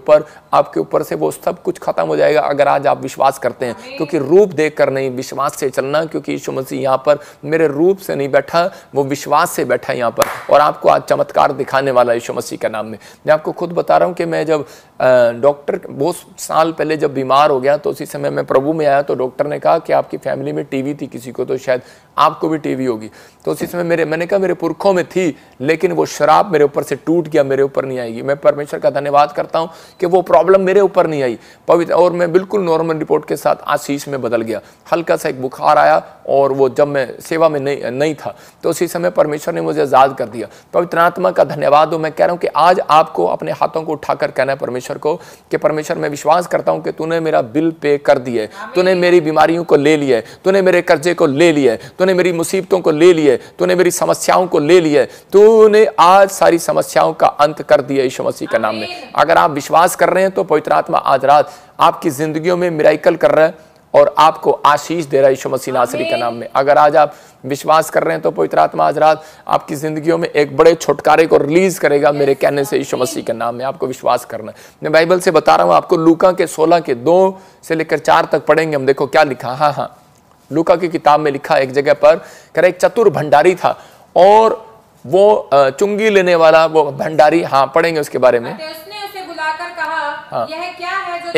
ऊपर से, वो सब कुछ खत्म हो जाएगा अगर आज आप विश्वास करते हैं। क्योंकि रूप देखकर नहीं, विश्वास से चलना, क्योंकि यीशु मसीह यहाँ पर मेरे रूप से नहीं बैठा, वो विश्वास से बैठा है यहाँ पर, और आपको आज चमत्कार दिखाने वाला यीशु मसीह का नाम में। मैं आपको खुद बता रहा हूँ कि मैं जब डॉक्टर बहुत साल पहले जब बीमार हो गया तो उसी समय मैं प्रभु में आया, तो डॉक्टर ने कहा कि आपकी फैमिली में टीवी थी किसी को, तो शायद आपको भी टीवी होगी। तो उसी समय मैंने कहा मेरे पुरखों में थी, लेकिन वो शराब मेरे ऊपर से टूट गया, मेरे ऊपर नहीं आएगी। मैं परमेश्वर का धन्यवाद करता हूँ कि वो प्रॉब्लम मेरे ऊपर नहीं आई, पवित्र, और मैं बिल्कुल नॉर्मल रिपोर्ट के साथ आशीष में बदल गया। हल्का सा एक बुखार आया और वो जब मैं सेवा में नहीं था तो उसी समय परमेश्वर ने मुझे आजाद कर दिया। पवित्र आत्मा का धन्यवाद हो। मैं कह रहा हूँ कि आज आपको अपने हाथों को उठाकर कहना है परमेश्वर को कि परमेश्वर मैं विश्वास करता हूँ कि तूने मेरा बिल पे कर दिया है, तूने मेरी बीमारियों को ले लिया है, तूने मेरे कर्जे को ले लिया है, तूने मेरी मुसीबतों को ले लिया है, तूने मेरी समस्याओं को ले लिया है, तूने आज सारी समस्याओं का अंत कर दिया यीशु मसीह का नाम में। अगर आप विश्वास कर रहे हैं तो पवित्र आत्मा आज रात आपकी जिंदगियों में मिराइकल कर रहा है और आपको आशीष दे रहा है यीशु मसीह नासरी का नाम में। अगर आज आप विश्वास कर रहे हैं तो पवित्र आत्मा आज रात आपकी जिंदगियों में एक बड़े छुटकारे को रिलीज करेगा मेरे कहने से यीशु मसीह के नाम में। आपको विश्वास करना है। मैं बाइबल से बता रहा हूं आपको, लूका के 16 के 2 से लेकर 4 तक पढ़ेंगे हम। देखो क्या लिखा। हाँ, लूका की किताब में लिखा एक जगह पर, कह रहा एक चतुर भंडारी था और वो चुंगी लेने वाला वो भंडारी, हाँ पढ़ेंगे उसके बारे में। उसने उसे बुलाकर कहा, यह क्या है जो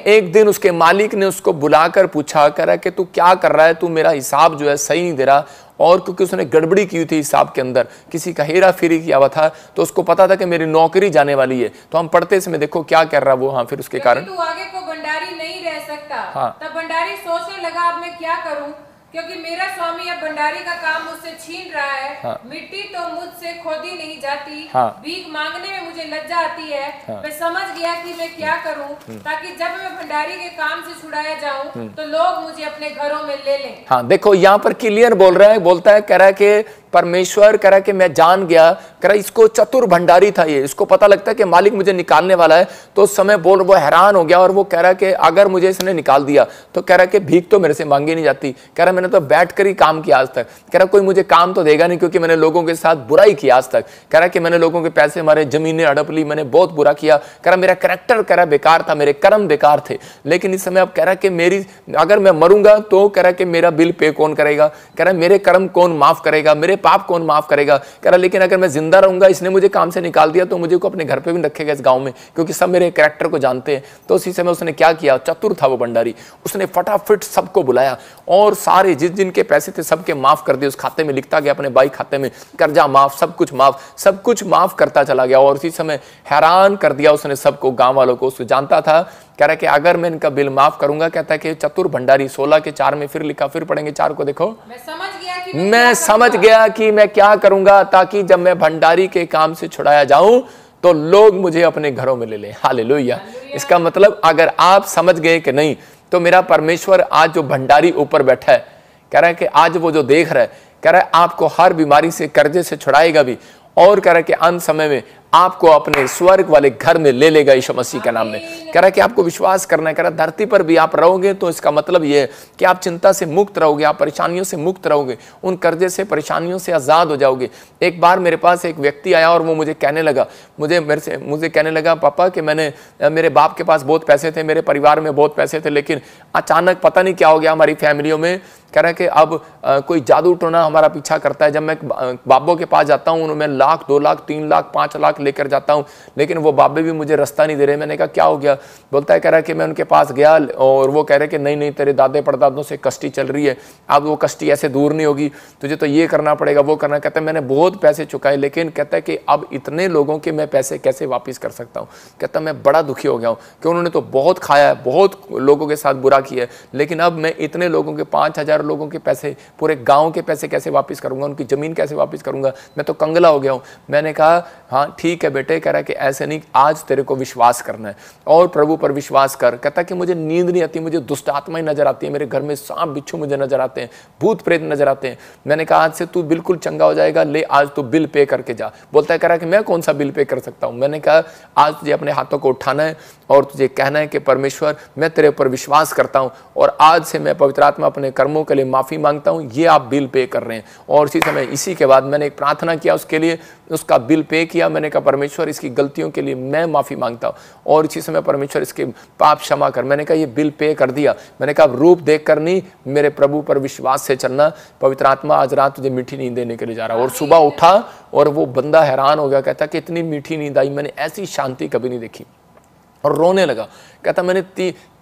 एक दिन उसके मालिक ने उसको बुलाकर पूछा, कह रहा कि तू क्या कर रहा है, तू मेरा हिसाब जो है सही नहीं दे रहा। और क्योंकि उसने गड़बड़ी की थी हिसाब के अंदर, किसी का हेरा फेरी किया हुआ था, तो उसको पता था कि मेरी नौकरी जाने वाली है। तो हम पढ़ते इसमें देखो क्या कर रहा वो। हाँ, फिर उसके कारण तू आगे को भंडारी नहीं रह सकता। हाँ। तब भंडारी सोचने लगा, अब मैं क्या करूं, क्योंकि मेरा स्वामी अब भंडारी का काम मुझसे छीन रहा है। हाँ। मिट्टी तो मुझसे खोदी नहीं जाती। हाँ। भीख मांगने में मुझे लज्जा आती है। हाँ। मैं समझ गया कि मैं क्या करूं, ताकि जब मैं भंडारी के काम से छुड़ाया जाऊं तो लोग मुझे अपने घरों में ले लें। हाँ, देखो यहाँ पर क्लियर बोल रहा है, बोलता है, कह रहा है कि परमेश्वर, कह रहा है कि मैं जान गया, कह रहा इसको चतुर भंडारी था ये, इसको पता लगता है कि मालिक मुझे निकालने वाला है। तो उस समय वो हैरान हो गया और वो कह रहा है कि अगर मुझे इसने निकाल दिया तो कह रहा है कि भीख तो मेरे से मांगी नहीं जाती। कह रहा मैंने तो बैठ कर ही काम किया आज तक। कह रहा कोई मुझे काम तो देगा नहीं, क्योंकि मैंने लोगों के साथ बुराई की आज तक। कह रहा कि मैंने लोगों के पैसे मारे, जमीनें हड़प ली, मैंने बहुत बुरा किया। कह रहा मेरा कैरेक्टर, कह रहा बेकार था, मेरे कर्म बेकार थे। लेकिन इस समय अब कह रहा कि मेरी, अगर मैं मरूंगा तो कह रहा कि मेरा बिल पे कौन करेगा, कह रहा मेरे कर्म कौन माफ करेगा, मेरे पाप कौन माफ करेगा। कह रहा लेकिन अगर मैं जिंदा रहूंगा, इसने मुझे काम से निकाल दिया तो मुझे को अपने घर पे भी रखेगा इस गांव में, क्योंकि सब मेरे कैरेक्टर को जानते हैं। तो उसी समय उसने क्या किया, चतुर था वो भंडारी, उसने फटाफट सबको बुलाया और सारे जिनके पैसे थे सबके माफ कर दिए। उस खाते में लिखता गया अपने भाई खाते में, कर्जा माफ, सब कुछ माफ करता चला गया। और उसी समय हैरान कर दिया उसने सबको, गांव वालों को। उसको जानता था, कह रहा कि अगर मैं इनका बिल माफ करूंगा, कहता है कि चतुर भंडारी 16 के 4 में फिर लिखा, फिर पढ़ेंगे 4 को। देखो, मैं समझ गया कि मैं क्या करूंगा, ताकि जब मैं भंडारी के काम से छुड़ाया जाऊं तो लोग मुझे अपने घरों में ले लें। हालेलुया। इसका मतलब अगर आप समझ गए कि नहीं तो मेरा परमेश्वर आज जो भंडारी ऊपर बैठा है, कह रहा है कि आज वो जो देख रहा है, कह रहा है आपको हर बीमारी से, कर्जे से छुड़ाएगा भी, और कह रहा है कि अंत समय में आपको अपने स्वर्ग वाले घर में ले लेगा यीशु मसीह के नाम में। कह रहा है कि आपको विश्वास करना है। कह रहा है धरती पर भी आप रहोगे तो इसका मतलब ये है कि आप चिंता से मुक्त रहोगे, आप परेशानियों से मुक्त रहोगे, उन कर्जे से, परेशानियों से आज़ाद हो जाओगे। एक बार मेरे पास एक व्यक्ति आया और वो मुझे कहने लगा, मुझे कहने लगा, पापा कि मेरे बाप के पास बहुत पैसे थे, मेरे परिवार में बहुत पैसे थे, लेकिन अचानक पता नहीं क्या हो गया हमारी फैमिलियों में। कह रहा है कि अब कोई जादू टोना हमारा पीछा करता है। जब मैं बाबों के पास जाता हूँ, मैं 1 लाख, 2 लाख, 3 लाख, 5 लाख लेकर जाता हूँ, लेकिन वो बाबे भी मुझे रास्ता नहीं दे रहे। मैंने कहा क्या हो गया? बोलता है, कह रहा है कि मैं उनके पास गया और वो कह रहे कि नहीं तेरे दादे परदादों से कष्टी चल रही है, अब वो कष्टी ऐसे दूर नहीं होगी, तुझे तो ये करना पड़ेगा, वो करना। कहता है मैंने बहुत पैसे चुकाए, लेकिन कहता है कि अब इतने लोगों के मैं पैसे कैसे वापस कर सकता हूँ। कहता मैं बड़ा दुखी हो गया हूँ कि उन्होंने तो बहुत खाया है, बहुत लोगों के साथ बुरा किया है, लेकिन अब मैं इतने लोगों के 5000 लोगों के पैसे, पूरे गाँव के पैसे कैसे वापस करूँगा, उनकी ज़मीन कैसे वापस करूँगा, मैं तो कंगला हो गया हूँ। मैंने कहा हाँ ठीक है बेटे। कह रहा है कि ऐसे नहीं, आज तेरे को विश्वास करना है और प्रभु पर विश्वास कर। कहता कि मुझे नींद नहीं आती, मुझे दुष्ट आत्माएं नजर आती है, मेरे घर में सांप बिच्छू मुझे नजर आते हैं, भूत प्रेत नजर आते हैं। मैंने कहा आज से तू बिल्कुल चंगा हो जाएगा, ले आज तू बिल पे करके जा। बोलता है, कह रहा कि मैं कौन सा बिल पे कर सकता हूँ। मैंने कहा आज तुझे अपने हाथों को उठाना है और तुझे कहना है कि परमेश्वर मैं तेरे ऊपर विश्वास करता हूँ और आज से मैं पवित्र आत्मा अपने कर्मों के लिए माफ़ी मांगता हूँ, ये आप बिल पे कर रहे हैं। और इसी समय, इसी के बाद मैंने एक प्रार्थना किया उसके लिए, उसका बिल पे किया। मैंने कहा परमेश्वर इसकी गलतियों के लिए मैं माफ़ी मांगता हूँ और इसी समय परमेश्वर इसके पाप क्षमा कर। मैंने कहा ये बिल पे कर दिया। मैंने कहा रूप देख कर नहीं, मेरे प्रभु पर विश्वास से चलना। पवित्र आत्मा आज रात तुझे मीठी नींद देने के लिए जा रहा है। और सुबह उठा और वो बंदा हैरान हो गया, कहता कि इतनी मीठी नींद आई, मैंने ऐसी शांति कभी नहीं देखी, और रोने लगा। कहता मैंने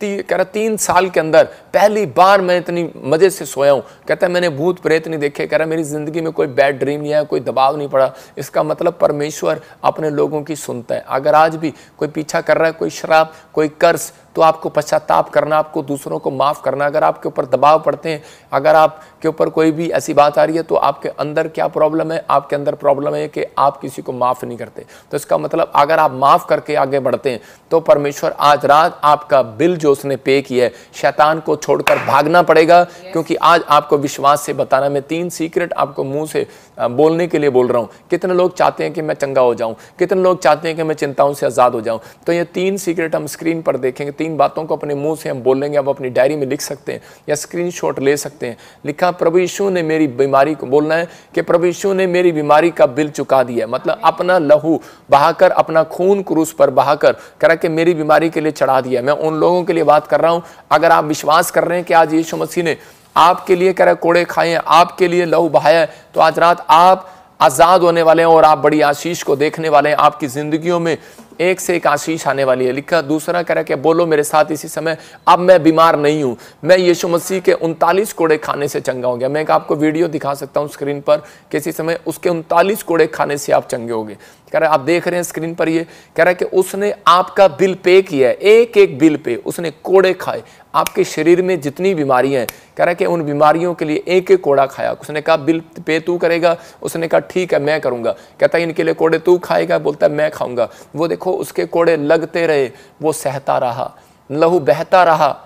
कह रहा 3 साल के अंदर पहली बार मैं इतनी मजे से सोया हूँ। कहता मैंने भूत प्रेत नहीं देखे। कह रहा मेरी जिंदगी में कोई बैड ड्रीम नहीं आया, कोई दबाव नहीं पड़ा। इसका मतलब परमेश्वर अपने लोगों की सुनता है। अगर आज भी कोई पीछा कर रहा है, कोई श्राप, कोई कर्ज, तो आपको पश्चाताप करना, आपको दूसरों को माफ़ करना। अगर आपके ऊपर दबाव पड़ते हैं, अगर आपके ऊपर कोई भी ऐसी बात आ रही है, तो आपके अंदर क्या प्रॉब्लम है? आपके अंदर प्रॉब्लम है कि आप किसी को माफ़ नहीं करते। तो इसका मतलब अगर आप माफ़ करके आगे बढ़ते हैं तो परमेश्वर आज रात आपका बिल जो उसने पे किया है, शैतान को छोड़कर भागना पड़ेगा। क्योंकि आज आपको विश्वास से बताना, मैं 3 सीक्रेट आपको मुंह से बोलने के लिए बोल रहा हूँ। कितने लोग चाहते हैं कि मैं चंगा हो जाऊँ, कितने लोग चाहते हैं कि मैं चिंताओं से आज़ाद हो जाऊँ। तो ये 3 सीक्रेट हम स्क्रीन पर देखेंगे। 3 बातों को अपने मुंह से हम बोलेंगे। आप अपनी डायरी में लिख सकते हैं या स्क्रीनशॉट ले सकते हैं। लिखा प्रभु यीशु ने मेरी बीमारी को, बोलना है कि प्रभु यीशु ने मेरी बीमारी का बिल चुका दिया। मतलब अपना लहू बहाकर, अपना खून क्रूस पर बहाकर, कह रहा कि मेरी बीमारी के लिए चढ़ा दिया। मैं उन लोगों के लिए बात कर रहा हूं, अगर आप विश्वास कर रहे हैं कि आज यीशु मसीह ने आपके लिए, कह रहा कोड़े खाए हैं, आपके लिए लहू बहाया है, तो आज रात आप आजाद होने वाले हैं और आप बड़ी आशीष को देखने वाले हैं। आपकी जिंदगियों में एक से एक आशीष आने वाली है। लिखा दूसरा कह रहा कि बोलो मेरे साथ इसी समय, अब मैं बीमार नहीं हूं, मैं यीशु मसीह के 39 कोड़े खाने से चंगा हो गया। मैं आपको वीडियो दिखा सकता हूं स्क्रीन पर, किसी समय उसके 39 कोड़े खाने से आप चंगे हो गए। कह रहा है आप देख रहे हैं स्क्रीन पर, ये कह रहा है कि उसने आपका बिल पे किया है, एक एक बिल पे उसने कोड़े खाए। आपके शरीर में जितनी बीमारियां हैं, कह रहा है कि उन बीमारियों के लिए एक एक कोड़ा खाया। उसने कहा बिल पे तू करेगा? उसने कहा ठीक है मैं करूंगा। कहता है इनके लिए कोड़े तू खाएगा? बोलता है मैं खाऊंगा। वो देखो उसके कोड़े लगते रहे, वो सहता रहा, लहू बहता रहा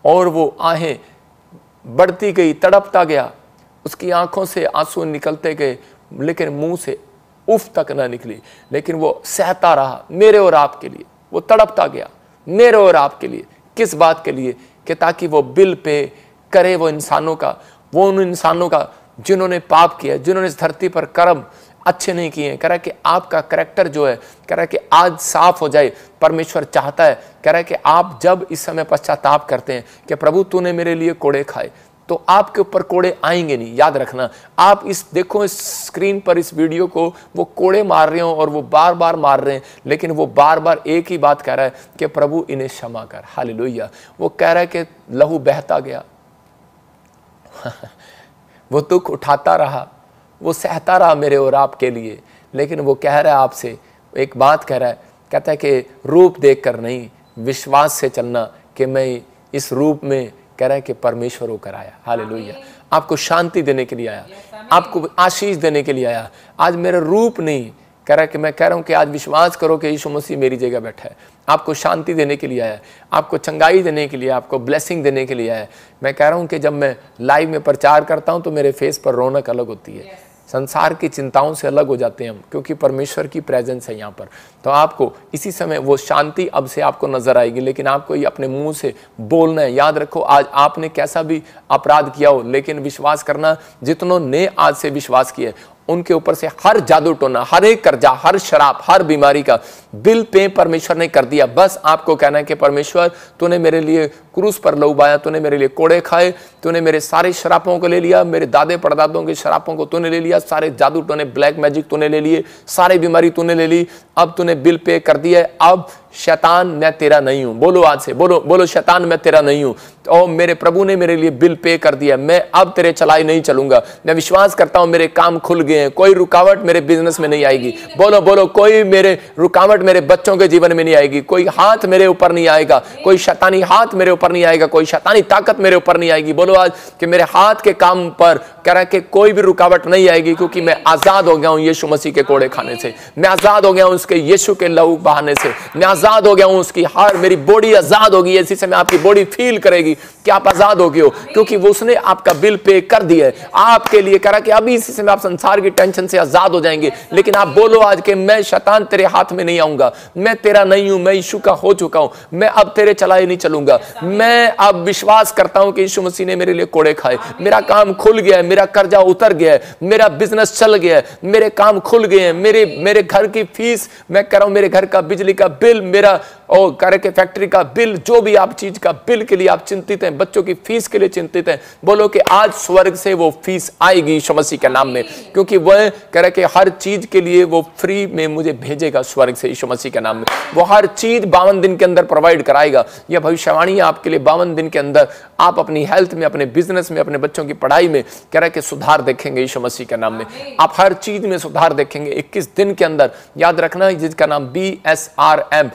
और वो आहें बढ़ती गई, तड़पता गया। उसकी आंखों से आंसू निकलते गए, लेकिन मुंह से उफ तक ना निकली, लेकिन वो सहता रहा मेरे और आपके लिए। वो तड़पता गया मेरे और आपके लिए। किस बात के लिए? कि ताकि वो बिल पे करे वो इंसानों का, वो उन इंसानों का जिन्होंने पाप किया, जिन्होंने इस धरती पर कर्म अच्छे नहीं किए। कह रहा है कि आपका करैक्टर जो है, कह रहा है कि आज साफ हो जाए। परमेश्वर चाहता है, कह रहा है कि आप जब इस समय पश्चाताप करते हैं कि प्रभु तूने मेरे लिए कोड़े खाए, तो आपके ऊपर कोड़े आएंगे नहीं। याद रखना, आप इस देखो इस स्क्रीन पर इस वीडियो को, वो कोड़े मार रहे हो और वो बार बार मार रहे हैं, लेकिन वो बार बार एक ही बात कह रहा है कि प्रभु इन्हें क्षमा कर। हालेलुया। वो कह रहा है कि लहू बहता गया वो दुख उठाता रहा, वो सहता रहा मेरे और आपके लिए, लेकिन वो कह रहा है आपसे एक बात कह रहा है, कहता है कि रूप देखकर नहीं, विश्वास से चलना कि मैं इस रूप में, कह रहा है कि परमेश्वर होकर आया। हालेलुया। आपको शांति देने के लिए आया, आपको आशीष देने के लिए आया। आज मेरा रूप नहीं, कह रहा है कि मैं कह रहा हूं कि आज विश्वास करो कि यीशु मसीह मेरी जगह बैठा है, आपको शांति देने के लिए आया है, आपको चंगाई देने के लिए, आपको ब्लेसिंग देने के लिए आया है। मैं कह रहा हूं कि जब मैं लाइव में प्रचार करता हूं तो मेरे फेस पर रौनक अलग होती है, संसार की चिंताओं से अलग हो जाते हैं हम, क्योंकि परमेश्वर की प्रेजेंस है यहाँ पर। तो आपको इसी समय वो शांति अब से आपको नजर आएगी, लेकिन आपको ये अपने मुंह से बोलना है। याद रखो, आज आपने कैसा भी अपराध किया हो, लेकिन विश्वास करना, जितनों ने आज से विश्वास किया है उनके ऊपर से हर जादू टोना, हर एक कर्जा, हर शराब, हर बीमारी का बिल पे परमेश्वर ने कर दिया। बस आपको कहना है कि परमेश्वर तूने मेरे लिए क्रूस पर लहू बहाया, तूने मेरे लिए कोड़े खाए, तूने मेरे सारे शरापों को ले लिया, मेरे दादे परदादों के शरापों को तूने ले लिया, सारे जादू टोने, ब्लैक मैजिक तूने ले लिए, सारी बीमारी तूने ले ली, अब तूने बिल पे कर दिया है। अब शैतान मैं तेरा नहीं हूं। बोलो आज से, बोलो बोलो, शैतान मैं तेरा नहीं हूं। और मेरे प्रभु ने मेरे लिए बिल पे कर दिया, मैं अब तेरे चलाई नहीं चलूंगा। मैं विश्वास करता हूं मेरे काम खुल गए हैं, कोई रुकावट मेरे बिजनेस में नहीं आएगी। बोलो बोलो, कोई मेरे रुकावट मेरे बच्चों के जीवन में नहीं आएगी, कोई हाथ मेरे ऊपर नहीं आएगा, कोई शैतानी हाथ मेरे ऊपर नहीं आएगा, कोई शैतानी ताकत मेरे ऊपर नहीं आएगी। बोलो आज कि मेरे हाथ के काम पर कह रहा है कि कोई भी रुकावट नहीं आएगी, क्योंकि मैं आजाद हो गया हूं यीशु मसीह के कोड़े खाने से, मैं आजाद हो गया हूं उसके यीशु के लहू बहाने से, मैं आजाद हो गया हूं उसकी हर, मेरी बॉडी आजाद होगी। इसी समय आपकी बॉडी फील करेगी कि आप आजाद हो गए हो, क्योंकि वो उसने आपका बिल पे कर दिया है आपके लिए। कह रहा कि अभी इसी समय आप संसार की टेंशन से आजाद हो जाएंगे। लेकिन आप बोलो आज कि मैं शैतान तेरे हाथ में नहीं आऊंगा, मैं तेरा नहीं हूं, मैं यीशु का हो चुका हूं, मैं अब तेरे चलाए नहीं चलूंगा। मैं अब विश्वास करता हूं कि यीशु मसीह ने मेरे लिए कोड़े खाए, मेरा काम खुल गया है, मेरा कर्जा उतर गया है, मेरा बिजनेस चल गया है, मेरे काम खुल गए हैं, मेरे घर की फीस, मैं कह रहा हूं मेरे घर का बिजली का बिल, मेरा और कर के फैक्ट्री का बिल, जो भी आप चीज का बिल के लिए आप चिंतित हैं, बच्चों की फीस के लिए चिंतित हैं, बोलो कि आज स्वर्ग से वो फीस आएगी यीशु मसीह के नाम में, क्योंकि वह कह रहा कि हर चीज के लिए वो फ्री में मुझे भेजेगा स्वर्ग से यीशु मसीह के नाम में। वो हर चीज 52 दिन के अंदर प्रोवाइड कराएगा। यह भविष्यवाणी है आपके लिए। 52 दिन के अंदर आप अपनी हेल्थ में, अपने बिजनेस में, अपने बच्चों की पढ़ाई में कह रहा है कि सुधार देखेंगे यीशु मसीह के नाम में। आप हर चीज में सुधार देखेंगे 21 दिन के अंदर। याद रखना, जिसका नाम BSRMNGH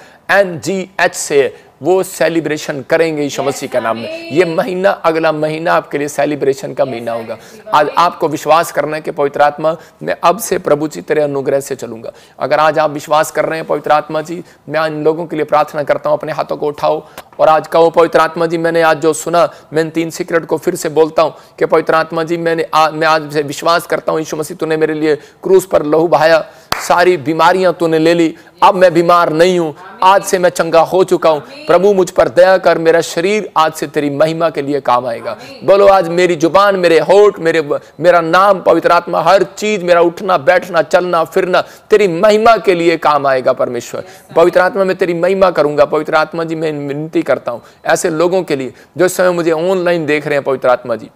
से वो सेलिब्रेशन करेंगे यीशु मसीह का नाम में। ये महीना, अगला महीना आपके लिए सेलिब्रेशन का महीना होगा। आज आपको विश्वास करना है कि पवित्र आत्मा, मैं अब से प्रभु जी तेरे अनुग्रह से चलूंगा। अगर आज आप विश्वास कर रहे हैं पवित्र आत्मा जी, मैं इन लोगों के लिए प्रार्थना करता हूं, अपने हाथों को उठाओ और आज कहो पवित्र आत्मा जी, मैंने आज जो सुना, मैं इन 3 सीक्रेट को फिर से बोलता हूं कि पवित्र आत्मा जी, मैं आज से विश्वास करता हूं यीशु मसीह तूने मेरे लिए क्रूस पर लहू बहाया, सारी बीमारियां तूने ले ली, अब मैं बीमार नहीं हूं, आज से मैं चंगा हो चुका हूं। प्रभु मुझ पर दया कर, मेरा शरीर आज से तेरी महिमा के लिए काम आएगा। बोलो आज मेरी जुबान, मेरे होठ, मेरा नाम, पवित्र आत्मा, हर चीज, मेरा उठना बैठना चलना फिरना तेरी महिमा के लिए काम आएगा। परमेश्वर पवित्र आत्मा, मैं तेरी महिमा करूंगा। पवित्र आत्मा जी, मैं विनती करता हूं ऐसे लोगों के लिए जो इस समय मुझे ऑनलाइन देख रहे हैं, पवित्र आत्मा जी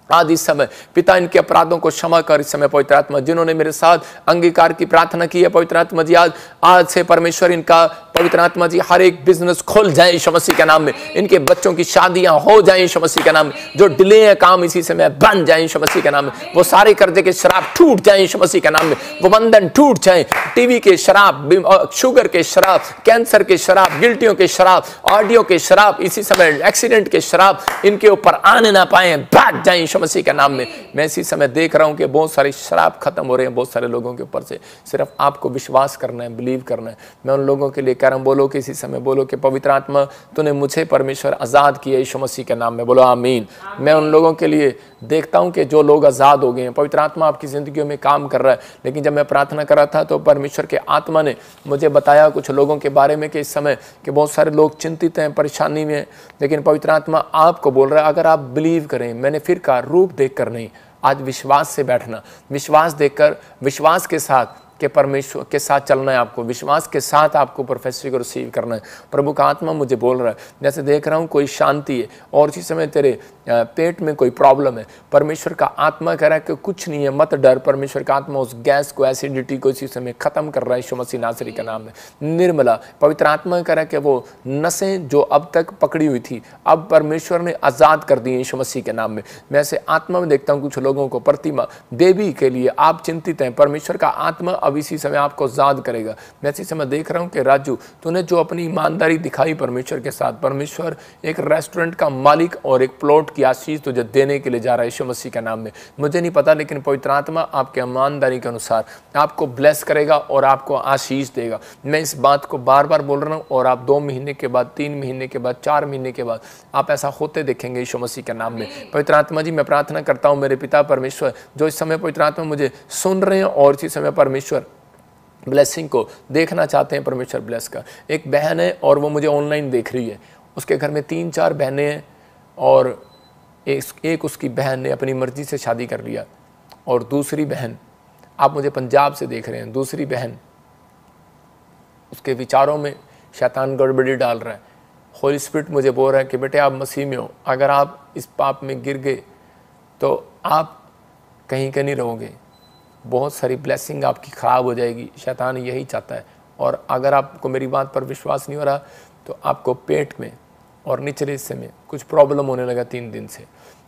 आज इस समय पिता इनके अपराधों को क्षमा कर। इस समय पवित्र आत्मा, जिन्होंने मेरे साथ अंगीकार की प्रार्थना की है पवित्र आत्मा जी, आज से परमेश्वर इनका पवित्र आत्मा जी हर एक बिजनेस खुल जाए यीशु मसीह के नाम में, इनके बच्चों की शादियां हो जाएं यीशु मसीह के नाम में, जो डिले है काम इसी समय बन जाए यीशु मसीह के नाम में, वो सारे कर्जे के शराब टूट जाए यीशु मसीह के नाम में, वो बंधन टूट जाए, टीवी के शराब, शुगर के शराब, कैंसर के शराब, गिल्टियों के शराब, ऑडियो के शराब, इसी समय एक्सीडेंट के शराब इनके ऊपर आने ना पाए, भाग जाए यीशु मसीह के नाम में। मैं इसी समय देख रहा हूं कि बहुत सारे शराब खत्म हो रहे हैं बहुत सारे लोगों के ऊपर से। सिर्फ आपको विश्वास करना है, बिलीव करना है। मैं उन लोगों के लिए कह रहा हूं, बोलो कि इसी समय बोलो कि पवित्र आत्मा तूने मुझे परमेश्वर आजाद किया यीशु मसीह के नाम में। बोलो आमीन। मैं उन लोगों के लिए देखता हूं कि जो लोग आजाद हो गए हैं, पवित्र आत्मा आपकी जिंदगियों में काम कर रहा है। लेकिन जब मैं प्रार्थना कर रहा था तो परमेश्वर के आत्मा ने मुझे बताया कुछ लोगों के बारे में कि इस समय कि बहुत सारे लोग चिंतित हैं, परेशानी में, लेकिन पवित्र आत्मा आपको बोल रहा है अगर आप बिलीव करें, मैंने फिर कहा रूप देखकर नहीं, आज विश्वास से बैठना, विश्वास देखकर, विश्वास के साथ कि परमेश्वर के साथ चलना है आपको, विश्वास के साथ आपको प्रोफेसरी को रिसीव करना है। प्रभु का आत्मा मुझे बोल रहा है, जैसे देख रहा हूँ कोई शांति है और इसी समय तेरे पेट में कोई प्रॉब्लम है, परमेश्वर का आत्मा कह रहा है कि कुछ नहीं है, मत डर। परमेश्वर का आत्मा उस गैस को, एसिडिटी को इसी समय खत्म कर रहा है यीशु मसीह नासरी के नाम में। निर्मला पवित्र आत्मा कह रहा है कि वो नसें जो अब तक पकड़ी हुई थी अब परमेश्वर ने आज़ाद कर दी यीशु मसीह के नाम में। मैं ऐसे आत्मा में देखता हूँ कुछ लोगों को, प्रतिमा बेबी के लिए आप चिंतित हैं, परमेश्वर का आत्मा अब इसी समय आपको आज़ाद करेगा। मैं इसी समय देख रहा हूँ कि राजू, तूने जो अपनी ईमानदारी दिखाई परमेश्वर के साथ, परमेश्वर एक रेस्टोरेंट का मालिक और एक प्लॉट की आशीष तुझे देने के लिए जा रहा है यीशु मसीह के नाम में। मुझे नहीं पता, लेकिन पवित्र आत्मा आपके ईमानदारी के अनुसार आपको ब्लेस करेगा और आपको आशीष देगा। मैं इस बात को बार बार बोल रहा हूँ, और आप 2 महीने के बाद, 3 महीने के बाद, 4 महीने के बाद आप ऐसा होते देखेंगे यीशु मसीह के नाम में। पवित्र आत्मा जी, मैं प्रार्थना करता हूँ मेरे पिता परमेश्वर, जो इस समय पवित्र आत्मा मुझे सुन रहे हैं और इसी समय परमेश्वर ब्लेसिंग को देखना चाहते हैं, परमेश्वर ब्लेस का। एक बहन है और वो मुझे ऑनलाइन देख रही है, उसके घर में 3-4 बहनें हैं और एक उसकी बहन ने अपनी मर्जी से शादी कर लिया, और दूसरी बहन, आप मुझे पंजाब से देख रहे हैं, दूसरी बहन उसके विचारों में शैतान गड़बड़ी डाल रहा है। होली स्पिरिट मुझे बोल रहा है कि बेटे आप मसीह में हो, अगर आप इस पाप में गिर गए तो आप कहीं का नहीं रहोगे, बहुत सारी ब्लेसिंग आपकी ख़राब हो जाएगी। शैतान यही चाहता है। और अगर आपको मेरी बात पर विश्वास नहीं हो रहा तो आपको पेट में और निचले हिस्से में कुछ प्रॉब्लम होने लगा 3 दिन से।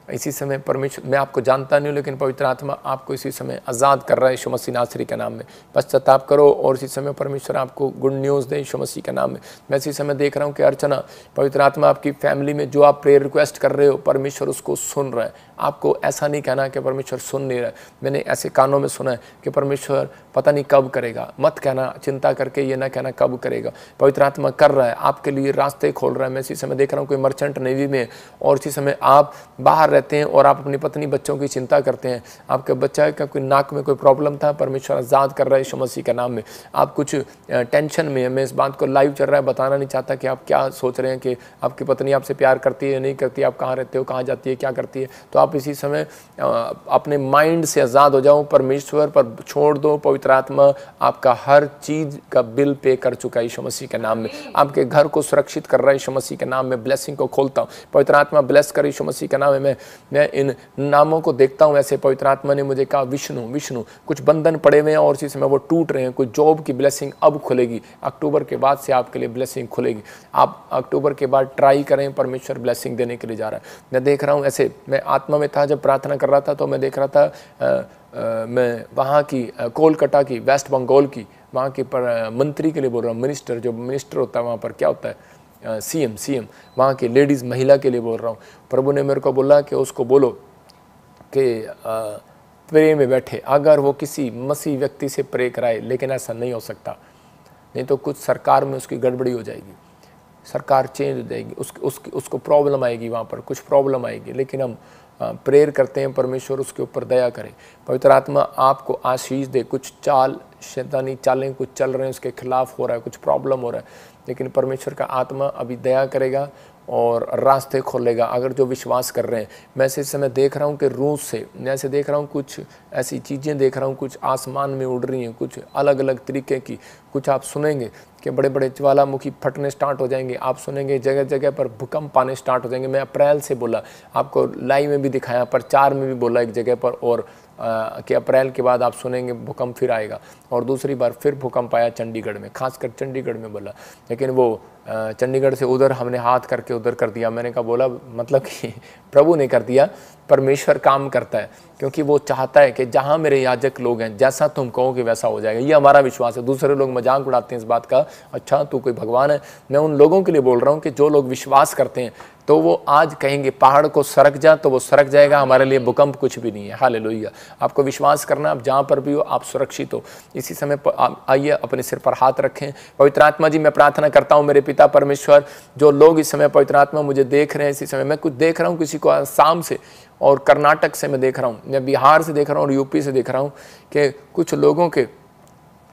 इसी समय परमेश्वर, मैं आपको जानता नहीं हूँ, लेकिन पवित्र आत्मा आपको इसी समय आज़ाद कर रहा है यीशु मसीह नासरी के नाम में। पश्चाताप करो और इसी समय परमेश्वर आपको गुड न्यूज़ दे यीशु मसीह के नाम में। मैं इसी समय देख रहा हूँ कि अर्चना, पवित्र आत्मा आपकी फैमिली में जो आप प्रेयर रिक्वेस्ट कर रहे हो, परमेश्वर उसको सुन रहा है। आपको ऐसा नहीं कहना कि परमेश्वर सुन नहीं रहा है। मैंने ऐसे कानों में सुना है कि परमेश्वर पता नहीं कब करेगा। मत कहना चिंता करके, ये ना कहना कब करेगा। पवित्र आत्मा कर रहा है, आपके लिए रास्ते खोल रहा है। मैं इसी समय देख रहा हूँ कोई मर्चेंट नेवी में, और इसी समय आप बाहर रहते हैं और आप अपनी पत्नी बच्चों की चिंता करते हैं। आपके बच्चा का कोई नाक में कोई प्रॉब्लम था, परमेश्वर आज़ाद कर रहा है यीशु मसीह के नाम में। आप कुछ टेंशन में है, मैं इस बात को लाइव चल रहा है, बताना नहीं चाहता कि आप क्या सोच रहे हैं कि आपकी पत्नी आपसे प्यार करती है या नहीं करती, आप कहाँ रहते हो, कहाँ जाती है, क्या करती है। तो आप इसी समय अपने माइंड से आज़ाद हो जाओ, परमेश्वर पर छोड़ दो। पवित्र आत्मा आपका हर चीज़ का बिल पे कर चुका है यीशु मसीह के नाम में। आपके घर को सुरक्षित कर रहा है यीशु मसीह के नाम में। ब्लेसिंग को खोलता हूँ, पवित्र आत्मा ब्लेस कर यीशु मसीह के नाम में। मैं इन नामों को देखता हूँ, ऐसे पवित्र आत्मा ने मुझे कहा विष्णु विष्णु। कुछ बंधन पड़े हुए हैं और इसी समय वो टूट रहे हैं। कुछ जॉब की ब्लेसिंग अब खुलेगी, अक्टूबर के बाद से आपके लिए ब्लेसिंग खुलेगी। आप अक्टूबर के बाद ट्राई करें, परमेश्वर ब्लेसिंग देने के लिए जा रहा है। मैं देख रहा हूँ ऐसे, मैं आत्मा में था जब प्रार्थना कर रहा था तो मैं देख रहा था मैं वहाँ की कोलकाता की, वेस्ट बंगाल की, वहाँ के पर मंत्री के लिए बोल रहा हूँ, मिनिस्टर, जो मिनिस्टर होता है वहाँ पर क्या होता है, सीएम, वहाँ की लेडीज़ महिला के लिए बोल रहा हूँ। प्रभु ने मेरे को बोला कि उसको बोलो कि प्रे में बैठे, अगर वो किसी मसीह व्यक्ति से प्रे कराए, लेकिन ऐसा नहीं हो सकता, नहीं तो कुछ सरकार में उसकी गड़बड़ी हो जाएगी, सरकार चेंज हो जाएगी, उसको प्रॉब्लम आएगी, वहाँ पर कुछ प्रॉब्लम आएगी। लेकिन हम प्रेयर करते हैं, परमेश्वर उसके ऊपर दया करे, पवित्र आत्मा आपको आशीष दे। कुछ शैतानी चालें कुछ चल रहे हैं, उसके खिलाफ हो रहा है, कुछ प्रॉब्लम हो रहा है, लेकिन परमेश्वर का आत्मा अभी दया करेगा और रास्ते खोलेगा अगर जो विश्वास कर रहे हैं। मैं इस समय देख रहा हूँ कि रूस से, मैं ऐसे देख रहा हूँ, कुछ ऐसी चीज़ें देख रहा हूँ, कुछ आसमान में उड़ रही हैं, कुछ अलग अलग तरीके की। कुछ आप सुनेंगे कि बड़े बड़े ज्वालामुखी फटने स्टार्ट हो जाएंगे। आप सुनेंगे जगह जगह पर भूकंप आने स्टार्ट हो जाएंगे। मैं अप्रैल से बोला, आपको लाइव में भी दिखाया, प्रचार में भी बोला एक जगह पर, और कि अप्रैल के बाद आप सुनेंगे भूकंप फिर आएगा। और दूसरी बार फिर भूकंप आया चंडीगढ़ में, खासकर चंडीगढ़ में बोला, लेकिन वो चंडीगढ़ से उधर हमने हाथ करके उधर कर दिया। मैंने कहा बोला मतलब कि प्रभु ने कर दिया, परमेश्वर काम करता है, क्योंकि वो चाहता है कि जहाँ मेरे याजक लोग हैं, जैसा तुम कहोगे वैसा हो जाएगा। ये हमारा विश्वास है। दूसरे लोग मजाक उड़ाते हैं इस बात का, अच्छा तू कोई भगवान है। मैं उन लोगों के लिए बोल रहा हूँ कि जो लोग विश्वास करते हैं, तो वो आज कहेंगे पहाड़ को सरक जा, तो वो सरक जाएगा। हमारे लिए भूकंप कुछ भी नहीं है। हालेलुया। आपको विश्वास करना, आप जहाँ पर भी हो आप सुरक्षित हो। इसी समय आइए अपने सिर पर हाथ रखें। पवित्र आत्मा जी, मैं प्रार्थना करता हूँ मेरे पिता परमेश्वर, जो लोग इस समय पवित्र आत्मा मुझे देख रहे हैं, इसी समय मैं कुछ देख रहा हूँ, किसी को आसाम से और कर्नाटक से मैं देख रहा हूँ, मैं बिहार से देख रहा हूँ और यूपी से देख रहा हूँ कि कुछ लोगों के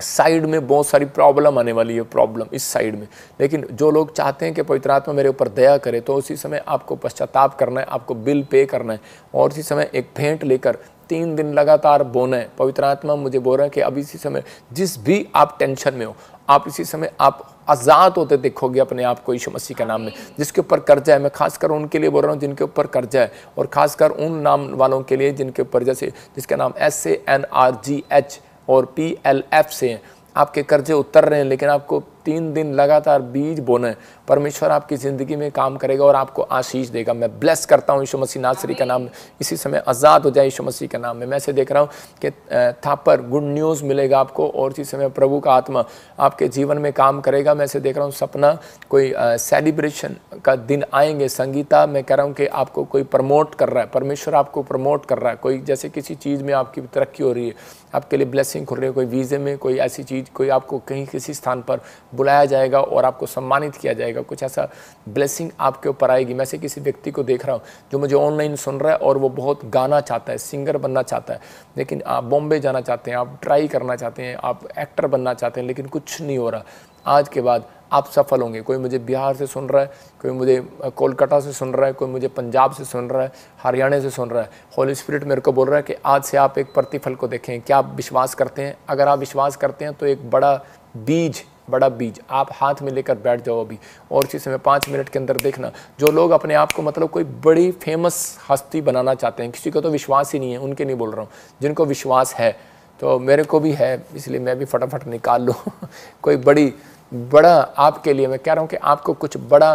साइड में बहुत सारी प्रॉब्लम आने वाली है, प्रॉब्लम इस साइड में। लेकिन जो लोग चाहते हैं कि पवित्र आत्मा मेरे ऊपर दया करे, तो उसी समय आपको पश्चाताप करना है, आपको बिल पे करना है, और इसी समय एक भेंट लेकर 3 दिन लगातार बोना है। पवित्र आत्मा मुझे बोल रहा है कि अभी इसी समय जिस भी आप टेंशन में हो, आप इसी समय आप आज़ाद होते देखोगे अपने आप को यीशु मसीह के नाम में। जिसके ऊपर कर्जा है, मैं खासकर उनके लिए बोल रहा हूँ जिनके ऊपर कर्जा है, और खासकर उन नाम वालों के लिए जिनके ऊपर, जैसे जिसका नाम SANRGH और PLF से हैं, आपके कर्जे उतर रहे हैं, लेकिन आपको 3 दिन लगातार बीज बोने, परमेश्वर आपकी ज़िंदगी में काम करेगा और आपको आशीष देगा। मैं ब्लेस करता हूँ यीशु मसीह नासरी का नाम में। इसी समय आज़ाद हो जाए यीशु मसीह का नाम में। मैं ऐसे देख रहा हूँ कि थापर गुड न्यूज़ मिलेगा आपको और इसी समय प्रभु का आत्मा आपके जीवन में काम करेगा। मैं ऐसे देख रहा हूँ सपना कोई सेलिब्रेशन का दिन आएंगे। संगीता मैं कह रहा हूँ कि आपको कोई प्रमोट कर रहा है, परमेश्वर आपको प्रमोट कर रहा है। कोई जैसे किसी चीज़ में आपकी तरक्की हो रही है, आपके लिए ब्लेसिंग खुल रही है, कोई वीज़े में कोई ऐसी चीज़, कोई आपको कहीं किसी स्थान पर बुलाया जाएगा और आपको सम्मानित किया जाएगा, कुछ ऐसा ब्लेसिंग आपके ऊपर आएगी। मैं से किसी व्यक्ति को देख रहा हूँ जो मुझे ऑनलाइन सुन रहा है और वो बहुत गाना चाहता है, सिंगर बनना चाहता है, लेकिन आप बॉम्बे जाना चाहते हैं, आप ट्राई करना चाहते हैं, आप एक्टर बनना चाहते हैं, लेकिन कुछ नहीं हो रहा। आज के बाद आप सफल होंगे। कोई मुझे बिहार से सुन रहा है, कोई मुझे कोलकाता से सुन रहा है, कोई मुझे पंजाब से सुन रहा है, हरियाणा से सुन रहा है। होली स्पिरिट मेरे को बोल रहा है कि आज से आप एक प्रतिफल को देखें। क्या आप विश्वास करते हैं? अगर आप विश्वास करते हैं तो एक बड़ा बीज आप हाथ में लेकर बैठ जाओ अभी, और इसी समय 5 मिनट के अंदर देखना। जो लोग अपने आप को मतलब कोई बड़ी फेमस हस्ती बनाना चाहते हैं, किसी को तो विश्वास ही नहीं है, उनके नहीं बोल रहा हूँ, जिनको विश्वास है, तो मेरे को भी है, इसलिए मैं भी फटाफट निकाल लूँ कोई बड़ा आपके लिए मैं कह रहा हूँ कि आपको कुछ बड़ा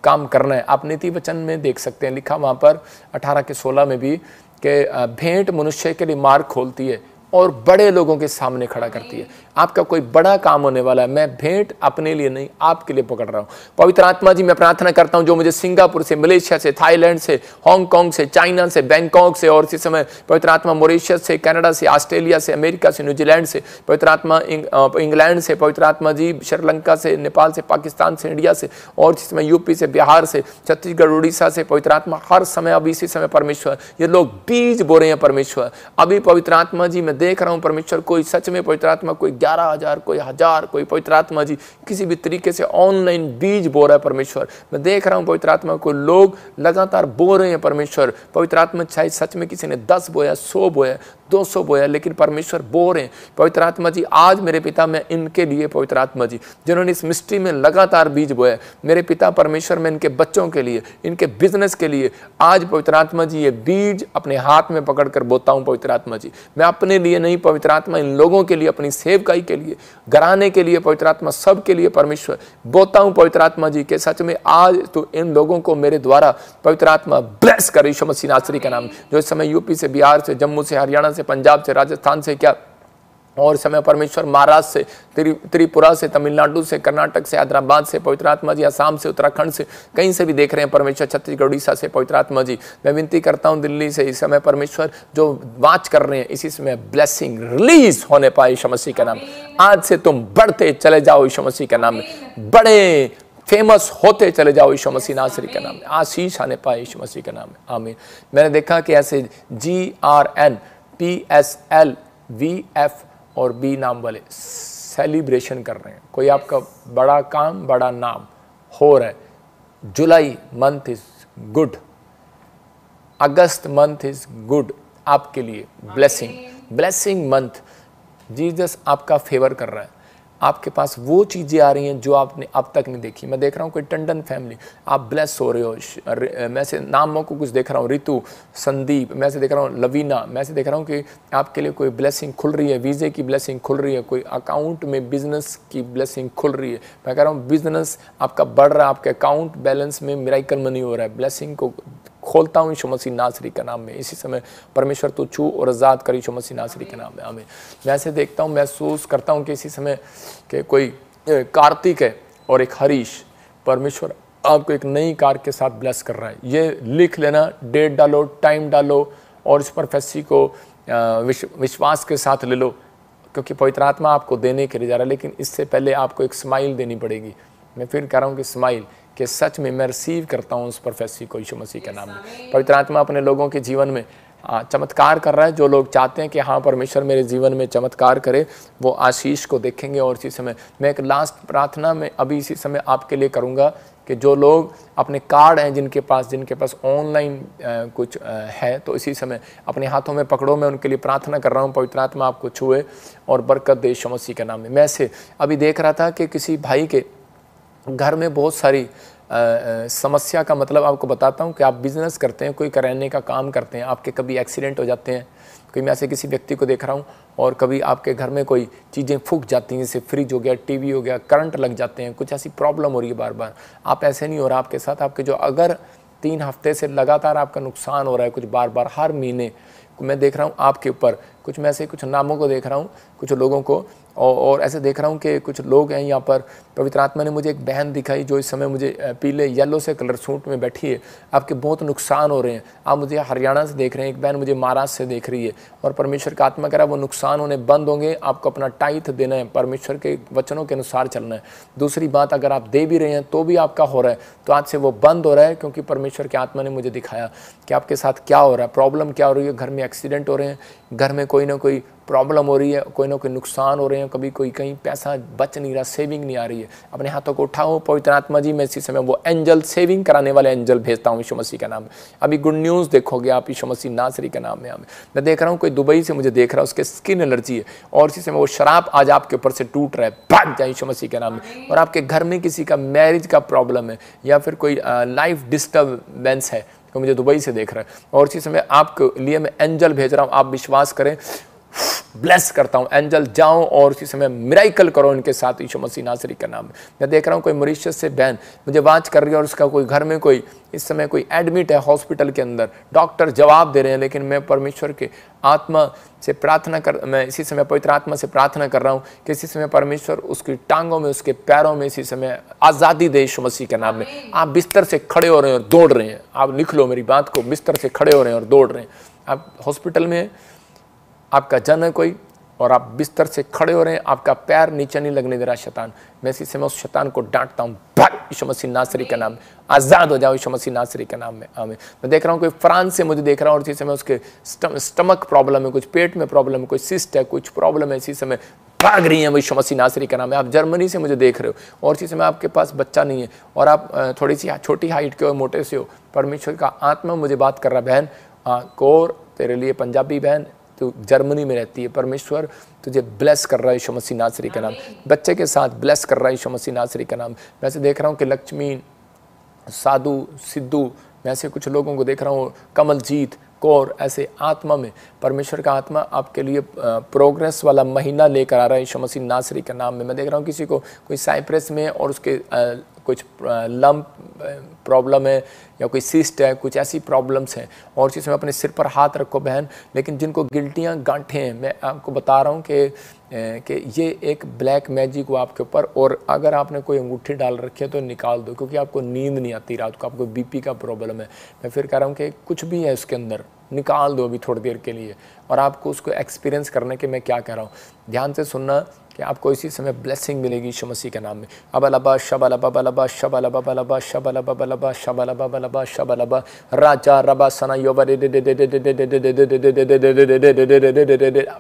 काम करना है। आप नीति वचन में देख सकते हैं, लिखा वहाँ पर 18 के 16 में भी कि भेंट मनुष्य के लिए मार्ग खोलती है और बड़े लोगों के सामने खड़ा करती है। आपका कोई बड़ा काम होने वाला है। मैं भेंट अपने लिए नहीं, आपके लिए पकड़ रहा हूँ। पवित्र आत्मा जी, मैं प्रार्थना करता हूँ जो मुझे सिंगापुर से, मलेशिया से, थाईलैंड से, हांगकांग से, चाइना से, बैंकॉक से, और इसी समय पवित्र आत्मा मॉरिशस से, कनाडा से, ऑस्ट्रेलिया से, अमेरिका से, न्यूजीलैंड से, पवित्र आत्मा इंग्लैंड से, पवित्र आत्मा जी श्रीलंका से, नेपाल से, पाकिस्तान से, इंडिया से, और इस समय यूपी से, बिहार से, छत्तीसगढ़, उड़ीसा से, पवित्र आत्मा हर समय अभी इसी समय परमेश्वर ये लोग बीज बो रहे हैं। परमेश्वर अभी पवित्र आत्मा जी मैं देख रहा हूँ परमेश्वर, कोई सच में पवित्र आत्मा कोई 11,000, कोई 1000, कोई पवित्र आत्मा जी किसी भी तरीके से ऑनलाइन बीज बो रहा है। परमेश्वर मैं देख रहा हूँ पवित्र आत्मा को लोग लगातार बो रहे हैं। परमेश्वर पवित्र आत्मा चाहे सच में किसी ने 10 बोया, 100 बोया, 200 बोया, लेकिन परमेश्वर बो रहे हैं। पवित्र आत्मा जी आज मेरे पिता मैं इनके लिए पवित्र आत्मा जी जिन्होंने इस मिस्ट्री में लगातार बीज बोया, मेरे पिता परमेश्वर मैं इनके बच्चों के लिए, इनके बिजनेस के लिए आज पवित्र आत्मा जी ये बीज अपने हाथ में पकड़कर बोता हूँ। पवित्र आत्मा जी मैं अपने लिए नहीं, पवित्र आत्मा इन लोगों के लिए, अपनी सेवकाई के लिए, घराने के लिए, पवित्र आत्मा सब के लिए परमेश्वर बोता हूँ। पवित्र आत्मा जी के सच में आज तो इन लोगों को मेरे द्वारा पवित्र आत्मा ब्लेस कर यीशु मसीह नासरी का नाम। जो इस समय यूपी से, बिहार से, जम्मू से, हरियाणा से, पंजाब से, राजस्थान से, क्या और समय परमेश्वर महाराष्ट्र से, त्रिपुरा से, तमिलनाडु से, कर्नाटक से, हैदराबाद से, पवित्र आत्मा जी असम से, उत्तराखंड से, कहीं से भी देख रहे हैं परमेश्वर, छत्तीसगढ़, उड़ीसा से, पवित्र आत्मा जी मैं विनती करता हूं दिल्ली से इस समय परमेश्वर जो वाच कर रहे हैं इसी समय ब्लेसिंग रिलीज होने पाए यीशु मसीह का नाम। आज से तुम बढ़ते चले जाओ यीशु मसीह का नाम में, बड़े फेमस होते चले जाओ यीशु मसीह नासरी का नाम में, आशीष आने पाए यीशु मसीह का नाम में, आमीन। मैंने देखा कि ऐसे GRN PSL VF और B नाम वाले सेलिब्रेशन कर रहे हैं। कोई आपका बड़ा काम, बड़ा नाम हो रहा है। July month is good, August month is good आपके लिए, ब्लेसिंग मंथ। जीसस आपका फेवर कर रहा है, आपके पास वो चीज़ें आ रही हैं जो आपने अब तक नहीं देखी। मैं देख रहा हूँ कोई टंडन फैमिली, आप ब्लेस हो रहे हो। मैं से नामों को कुछ देख रहा हूँ, रितु, संदीप, मैं से देख रहा हूँ लवीना, मैं से देख रहा हूँ कि आपके लिए कोई ब्लेसिंग खुल रही है, वीज़े की ब्लेसिंग खुल रही है, कोई अकाउंट में बिजनेस की ब्लेसिंग खुल रही है। मैं कह रहा हूँ बिजनेस आपका बढ़ रहा है, आपके अकाउंट बैलेंस में मिराकल मनी हो रहा है। ब्लेसिंग को खोलता हूँ यीशु मसीह नासरी का नाम में। इसी समय परमेश्वर तो छू और आज़ाद कर यीशु मसीह नासरी के नाम में, आमीन। मैं ऐसे देखता हूँ, महसूस करता हूँ कि इसी समय कि कोई कार्तिक है और एक हरीश, परमेश्वर आपको एक नई कार के साथ ब्लेस कर रहा है। ये लिख लेना, डेट डालो, टाइम डालो और इस प्रोफेसी को विश्वास के साथ ले लो, क्योंकि पवित्र आत्मा आपको देने के लिए जा रहा है। लेकिन इससे पहले आपको एक स्माइल देनी पड़ेगी। मैं फिर कह रहा हूँ कि स्माइल कि सच में मैं रिसीव करता हूँ उस प्रोफेसी को यीशु मसीह के नाम में। पवित्र आत्मा अपने लोगों के जीवन में चमत्कार कर रहा है। जो लोग चाहते हैं कि हाँ परमेश्वर मेरे जीवन में चमत्कार करे, वो आशीष को देखेंगे। और इसी समय मैं एक लास्ट प्रार्थना में अभी इसी समय आपके लिए करूँगा कि जो लोग अपने कार्ड हैं जिनके पास ऑनलाइन कुछ है, तो इसी समय अपने हाथों में पकड़ो। मैं उनके लिए प्रार्थना कर रहा हूँ, पवित्र आत्मा आपको छुए और बरकत दे यीशु मसीह के नाम में। मैं से अभी देख रहा था कि किसी भाई के घर में बहुत सारी समस्या का मतलब आपको बताता हूँ कि आप बिजनेस करते हैं, कोई कराने का काम करते हैं, आपके कभी एक्सीडेंट हो जाते हैं। कोई मैं ऐसे किसी व्यक्ति को देख रहा हूँ और कभी आपके घर में कोई चीज़ें फूक जाती हैं, जैसे फ्रिज हो गया, टीवी हो गया, करंट लग जाते हैं, कुछ ऐसी प्रॉब्लम हो रही है बार बार। आप ऐसे नहीं हो रहा आपके साथ, आपके जो अगर 3 हफ्ते से लगातार आपका नुकसान हो रहा है, कुछ बार बार हर महीने मैं देख रहा हूँ आपके ऊपर, कुछ मैं ऐसे कुछ नामों को देख रहा हूँ, कुछ लोगों को, और ऐसे देख रहा हूँ कि कुछ लोग हैं यहाँ पर। पवित्र आत्मा ने मुझे एक बहन दिखाई जो इस समय मुझे पीले येलो से कलर सूट में बैठी है। आपके बहुत नुकसान हो रहे हैं, आप मुझे हरियाणा से देख रहे हैं, एक बहन मुझे महाराष्ट्र से देख रही है, और परमेश्वर का आत्मा कह रहा है वो नुकसान होने बंद होंगे। आपको अपना टाइथ देना है, परमेश्वर के वचनों के अनुसार चलना है। दूसरी बात, अगर आप दे भी रहे हैं तो भी आपका हो रहा है, तो आज से वो बंद हो रहा है, क्योंकि परमेश्वर के आत्मा ने मुझे दिखाया कि आपके साथ क्या हो रहा है, प्रॉब्लम क्या हो रही है। घर में एक्सीडेंट हो रहे हैं, घर में कोई ना कोई प्रॉब्लम हो रही है, कोई ना कोई नुकसान हो रहे हैं, कभी कोई कहीं पैसा बच नहीं रहा, सेविंग नहीं आ रही है। अपने हाथों को उठाओ, पवित्र आत्मा जी मैं इसी समय वो एंजल, सेविंग कराने वाले एंजल भेजता हूँ यीशु मसीह के नाम में। अभी गुड न्यूज़ देखोगे आप यीशु मसीह नासरी के नाम में। मैं देख रहा हूँ कोई दुबई से मुझे देख रहा है, उसके स्किन एलर्जी है, और इसी समय वो शराब आज आपके ऊपर से टूट रहा है, भाग जाए यीशु मसीह के नाम में। और आपके घर में किसी का मैरिज का प्रॉब्लम है, या फिर कोई लाइफ डिस्टर्बेंस है, तो मुझे दुबई से देख रहा है, और इसी समय आपके लिए मैं एंजल भेज रहा हूँ। आप विश्वास करें, ब्लेस करता हूं, एंजल जाओ और इसी समय मिराइकल करो इनके साथ यीशु मसीह नासरी का नाम। मैं देख रहा हूं कोई मॉरिशस से बहन मुझे वाच कर रही है, और उसका कोई घर में कोई इस समय कोई एडमिट है हॉस्पिटल के अंदर, डॉक्टर जवाब दे रहे हैं, लेकिन मैं परमेश्वर के आत्मा से प्रार्थना कर, मैं इसी समय पवित्र आत्मा से प्रार्थना कर रहा हूं कि इसी समय परमेश्वर उसकी टांगों में, उसके पैरों में इसी समय आज़ादी दे यीशु मसीह के नाम में। आप बिस्तर से खड़े हो रहे हैं और दौड़ रहे हैं, आप लिख लो मेरी बात को, बिस्तर से खड़े हो रहे हैं और दौड़ रहे हैं। आप हॉस्पिटल में, आपका जन है कोई, और आप बिस्तर से खड़े हो रहे हैं, आपका पैर नीचे नहीं लगने दे रहा शैतान। मैं इसी समय उस शैतान को डांटता हूँ, भाग यीशु मसीह नासरी का नाम, आज़ाद हो जाओ यीशु मसीह नासरी के नाम में, आमीन। मैं देख रहा हूँ कोई फ्रांस से मुझे देख रहा हूँ, और इसी समय उसके स्टमक प्रॉब्लम है, कुछ पेट में प्रॉब्लम है, कोई सिस्ट है, कुछ प्रॉब्लम है, इसी समय भाग रही है यीशु मसीह नासरी का नाम है। आप जर्मनी से मुझे देख रहे हो, और इसी समय आपके पास बच्चा नहीं है, और आप थोड़ी सी छोटी हाइट के हो, मोटे से हो, परमेश्वर का आत्मा मुझे बात कर रहा, बहन कौर तेरे लिए, पंजाबी बहन, तो जर्मनी में रहती है, परमेश्वर तुझे ब्लेस कर रहा है यीशु मसीह नासरी का नाम, बच्चे के साथ ब्लेस कर रहा है यीशु मसीह नासरी का नाम। मैं ऐसे देख रहा हूँ कि लक्ष्मी, साधु, सिद्धू, मैं ऐसे कुछ लोगों को देख रहा हूँ, कमलजीत कौर, ऐसे आत्मा में परमेश्वर का आत्मा आपके लिए प्रोग्रेस वाला महीना लेकर आ रहा है यीशु मसीह नासरी के नाम में। मैं देख रहा हूँ किसी को कोई साइप्रस में, और उसके कुछ लंप प्रॉब्लम है, या कोई सिस्ट है, कुछ ऐसी प्रॉब्लम्स हैं, और इसी समय अपने सिर पर हाथ रखो बहन। लेकिन जिनको गिल्टियाँ गांठें हैं, मैं आपको बता रहा हूँ कि ये एक ब्लैक मैजिक हुआ आपके ऊपर, और अगर आपने कोई अंगूठी डाल रखी है तो निकाल दो, क्योंकि आपको नींद नहीं आती रात को, आपको बीपी का प्रॉब्लम है। मैं फिर कह रहा हूँ कि कुछ भी है उसके अंदर, निकाल दो अभी थोड़ी देर के लिए, और आपको उसको एक्सपीरियंस करने के मैं क्या कह रहा हूँ, ध्यान से सुनना कि आपको इसी समय ब्लेसिंग मिलेगी यीशु मसीह के नाम में। अबलबा शबलबा बलबा शबलबा बलबा शबलबा बलबा शबलबा बलबा शबलबा राजा रबा सना योबा।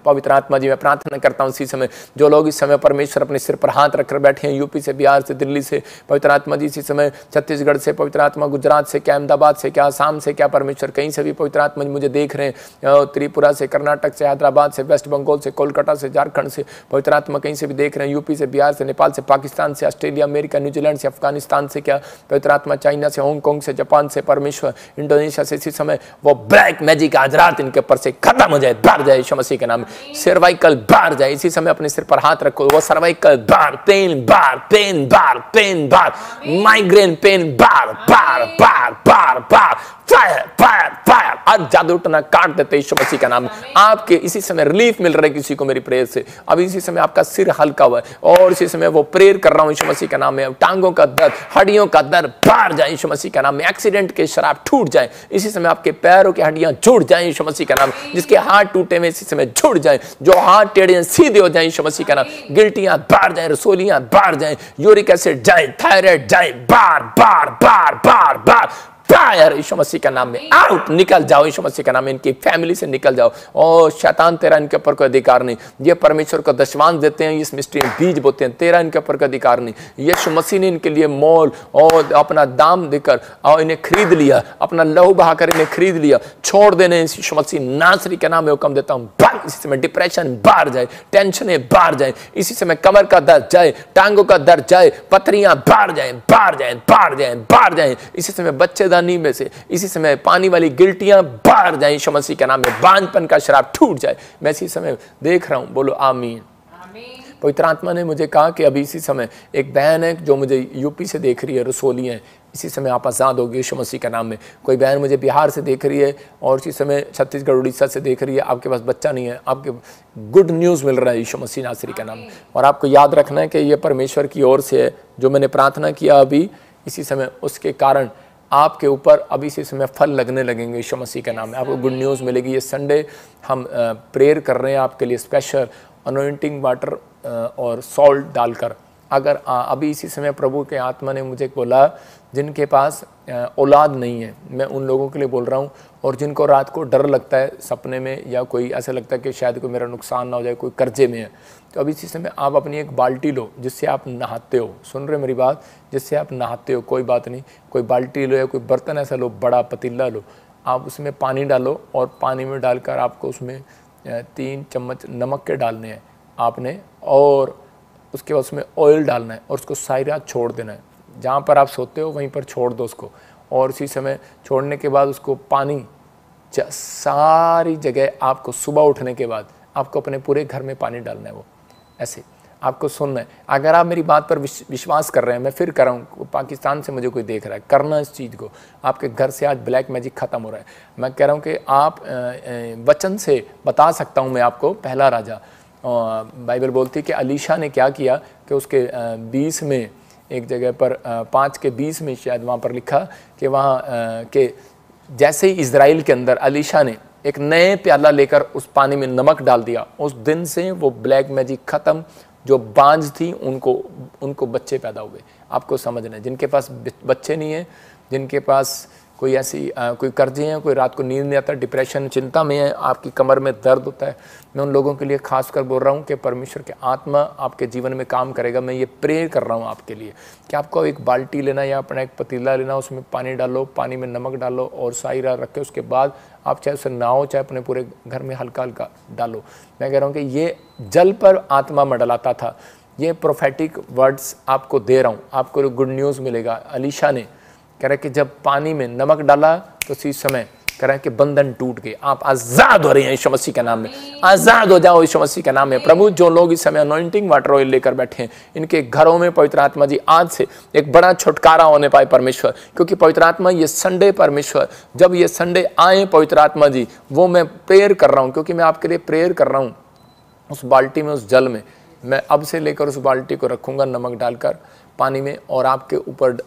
पवित्र आत्मा जी मैं प्रार्थना करता हूँ इसी समय, जो लोग इस समय परमेश्वर अपने सिर पर हाथ रखकर बैठे हैं, यूपी से, बिहार से, दिल्ली से, पवित्र आत्मा जी इसी समय छत्तीसगढ़ से, पवित्र आत्मा गुजरात से, क्या अहमदाबाद से, क्या आसाम से, क्या परमेश्वर कहीं से भी पवित्र आत्मा जी मुझे देख रहे हैं, त्रिपुरा से, कर्नाटक से, हैदराबाद से, वेस्ट बंगाल से, कोलकाता से, झारखंड से, पवित्र आत्मा कहीं से भी देख रहे हैं, यूपी से, बिहार से, नेपाल से, पाकिस्तान से, ऑस्ट्रेलिया, अमेरिका, न्यूजीलैंड से, अफगानिस्तान से, क्या पवित्र आत्मा चाइना से, हांगकांग से, जापान से, परमेश्वर इंडोनेशिया से, इसी समय वो ब्लैक मैजिक आज रात इनके ऊपर से खत्म हो जाए, बाहर जाए यीशु मसीह के नाम में। सर्वाइकल बाहर जाए, इसी समय अपने सिर पर हाथ रखो, वो सर्वाइकल बाहर, पेन बाहर, पेन बाहर, पेन बाहर, माइग्रेन पेन बाहर, बाहर बाहर बाहर बाहर, फायर फायर फायर, आज जादू टना काट देते यीशु मसीह का नाम। आपके इसी समय रिलीफ मिल रहा है किसी को मेरी प्रेयर से, अब इसी समय आपका सिर हल्का हुआ है, और इसी समय वो प्रेयर कर रहा हूँ यीशु मसीह का नाम में। टांगों का दर्द, हड्डियों का दर्द बाहर जाए यीशु मसीह का नाम में। एक्सीडेंट के शराब टूट जाए इसी समय, आपके पैरों की हड्डियां जुड़ जाए यीशु मसीह का नाम। जिसके हाथ टूटे हुए इसी समय जुड़ जाए, जो हाथ टेढ़े सीधे हो जाए यीशु मसीह का नाम। गिल्टियां बाहर जाए, रसोलियां बाहर जाए, यूरिक एसिड जाए, थायराइड जाए, बार बार बार बार बार फायर यीशु मसीह का नाम में, आउट, निकल जाओ यीशु मसीह का नाम में। इनकी फैमिली से निकल जाओ, और शैतान तेरा इनके ऊपर कोई अधिकार नहीं। ये परमेश्वर को दशवांश देते हैं, इस मिस्ट्री में बीज बोते हैं, तेरा इनके ऊपर कोई अधिकार नहीं। यीशु मसीह ने इनके लिए मोल और अपना दाम देकर और इन्हें खरीद लिया, अपना लहू बहाकर इन्हें खरीद लिया। छोड़ देने यीशु मसीह नासरी के नाम में हुक्म देता हूँ, इसी समय डिप्रेशन बाहर जाए, टेंशनें बाहर जाए, इसी समय कमर का दर्द जाए, टांगों का दर्द जाए, पथरियां बाहर जाए, बाहर जाए, बाहर जाए, बाहर जाए। इसी समय बच्चेदानी परेशानी में से इसी समय पानी वाली गिल्टियां बाहर जाए यीशु मसीह के नाम में, बांझपन का शराब टूट जाए। मैं इसी समय देख रहा हूं, बोलो आमीन। पवित्र आत्मा ने मुझे कहा कि अभी इसी समय एक बहन है जो मुझे यूपी से देख रही है, रसोली है, इसी समय आप आज़ाद होगी यीशु मसीह के नाम में। कोई बहन मुझे बिहार से देख रही है और इसी समय छत्तीसगढ़ उड़ीसा से देख रही है, आपके पास बच्चा नहीं है, आपके गुड न्यूज़ मिल रहा है यीशु मसीह नासरी का नाम। और आपको याद रखना है कि ये परमेश्वर की ओर से है, जो मैंने प्रार्थना किया अभी इसी समय, उसके कारण आपके ऊपर अभी इसी समय फल लगने लगेंगे यीशु मसीह के नाम में। आपको गुड न्यूज़ मिलेगी। ये संडे हम प्रेयर कर रहे हैं आपके लिए, स्पेशल अनॉइंटिंग वाटर और सॉल्ट डालकर। अगर अभी इसी समय प्रभु के आत्मा ने मुझे बोला जिनके पास औलाद नहीं है, मैं उन लोगों के लिए बोल रहा हूँ, और जिनको रात को डर लगता है सपने में, या कोई ऐसा लगता है कि शायद कोई मेरा नुकसान ना हो जाए, कोई कर्जे में है, तो अभी इसी समय आप अपनी एक बाल्टी लो जिससे आप नहाते हो। सुन रहे मेरी बात? जिससे आप नहाते हो, कोई बात नहीं, कोई बाल्टी लो या कोई बर्तन ऐसा लो, बड़ा पतीला लो, आप उसमें पानी डालो और पानी में डालकर आपको उसमें 3 चम्मच नमक के डालने हैं आपने, और उसके बाद उसमें ऑयल डालना है और उसको सारी रात छोड़ देना है। जहाँ पर आप सोते हो वहीं पर छोड़ दो उसको, और उसी समय छोड़ने के बाद उसको पानी सारी जगह, आपको सुबह उठने के बाद आपको अपने पूरे घर में पानी डालना है। वो ऐसे आपको सुनना है। अगर आप मेरी बात पर विश्वास कर रहे हैं, मैं फिर कर रहा हूँ, पाकिस्तान से मुझे कोई देख रहा है, करना इस चीज़ को। आपके घर से आज ब्लैक मैजिक ख़त्म हो रहा है। मैं कह रहा हूँ कि आप वचन से बता सकता हूँ मैं आपको। पहला राजा बाइबल बोलती है कि अलीशा ने क्या किया कि उसके 20 में एक जगह पर 5 के 20 में शायद वहाँ पर लिखा कि वहाँ के जैसे ही इज़राइल के अंदर अलीशा ने एक नए प्याला लेकर उस पानी में नमक डाल दिया, उस दिन से वो ब्लैक मैजिक ख़त्म। जो बांझ थी उनको बच्चे पैदा हुए। आपको समझना है, जिनके पास बच्चे नहीं है, जिनके पास कोई ऐसी कोई कर्जे हैं, कोई रात को नींद नहीं आता, डिप्रेशन चिंता में है, आपकी कमर में दर्द होता है, मैं उन लोगों के लिए खास कर बोल रहा हूँ कि परमेश्वर के आत्मा आपके जीवन में काम करेगा। मैं ये प्रेयर कर रहा हूँ आपके लिए कि आपको एक बाल्टी लेना या अपना एक पतीला लेना, उसमें पानी डालो, पानी में नमक डालो और सारी रात रखे। उसके बाद आप चाहे उसे नहाओ, चाहे अपने पूरे घर में हल्का हल्का डालो। मैं कह रहा हूँ कि ये जल पर आत्मा मंडलाता था। ये प्रोफेटिक वर्ड्स आपको दे रहा हूँ, आपको गुड न्यूज़ मिलेगा। अलीशा ने कह रहा है कि जब पानी में नमक डाला तो उसी समय कह रहा है कि बंधन टूट गए, आप आज़ाद हो रहे हैं यीशु मसीह के नाम में। आज़ाद हो जाओ यीशु मसीह के नाम में। प्रभु, जो लोग इस समय अनॉइंटिंग वाटर ऑयल लेकर बैठे हैं, इनके घरों में पवित्र आत्मा जी आज से एक बड़ा छुटकारा होने पाए परमेश्वर, क्योंकि पवित्र आत्मा ये संडे परमेश्वर, जब ये संडे आए पवित्र आत्मा जी, वो मैं प्रेयर कर रहा हूँ, क्योंकि मैं आपके लिए प्रेयर कर रहा हूँ। उस बाल्टी में, उस जल में मैं अब से लेकर उस बाल्टी को रखूँगा नमक डालकर पानी में, और आपके ऊपर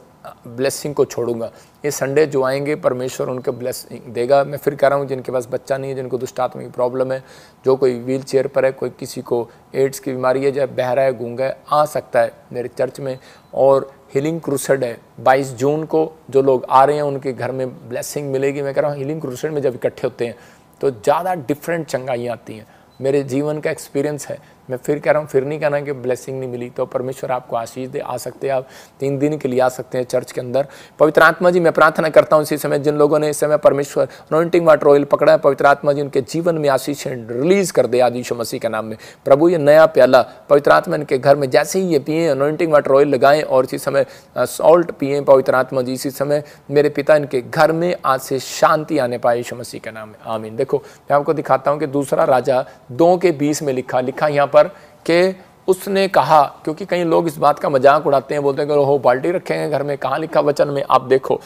ब्लेसिंग को छोड़ूंगा। ये संडे जो आएंगे परमेश्वर उनके ब्लेसिंग देगा। मैं फिर कह रहा हूँ, जिनके पास बच्चा नहीं है, जिनको दुष्ट आत्मा की प्रॉब्लम है, जो कोई व्हील चेयर पर है, कोई किसी को एड्स की बीमारी है, या बहरा है, गूंगा है, आ सकता है मेरे चर्च में। और हीलिंग क्रूसेड है 22 जून को, जो लोग आ रहे हैं उनके घर में ब्लेसिंग मिलेगी। मैं कह रहा हूँ हीलिंग क्रूसेड में जब इकट्ठे होते हैं तो ज़्यादा डिफरेंट चंगाइयाँ आती हैं। मेरे जीवन का एक्सपीरियंस है। मैं फिर कह रहा हूँ, फिर नहीं कहना कि ब्लेसिंग नहीं मिली। तो परमेश्वर आपको आशीष दे। आ सकते हैं आप 3 दिन के लिए आ सकते हैं चर्च के अंदर। पवित्र आत्मा जी, मैं प्रार्थना करता हूँ इसी समय जिन लोगों ने इस समय परमेश्वर अनॉइंटिंग वाटर ऑयल पकड़ा है, पवित्र आत्मा जी उनके जीवन में आशीष रिलीज कर दे आज यीशु मसीह के नाम में। प्रभु, ये नया प्याला पवित्र आत्मा इनके घर में जैसे ही ये पिए, अनॉइंटिंग वाटर ऑयल लगाएं और इसी समय सॉल्ट पिए पवित्र आत्मा जी, इसी समय मेरे पिता इनके घर में आज से शांति आने पाए यीशु मसीह के नाम में, आमीन। देखो, मैं आपको दिखाता हूँ कि दूसरा राजा 2 के 20 में लिखा यहाँ पर कि उसने कहा, क्योंकि कई लोग इस बात का मजाक उड़ाते हैं, बोलते हैं कि हो बाल्टी रखेंगे घर में, कहाँ लिखा वचन में? आप देखो,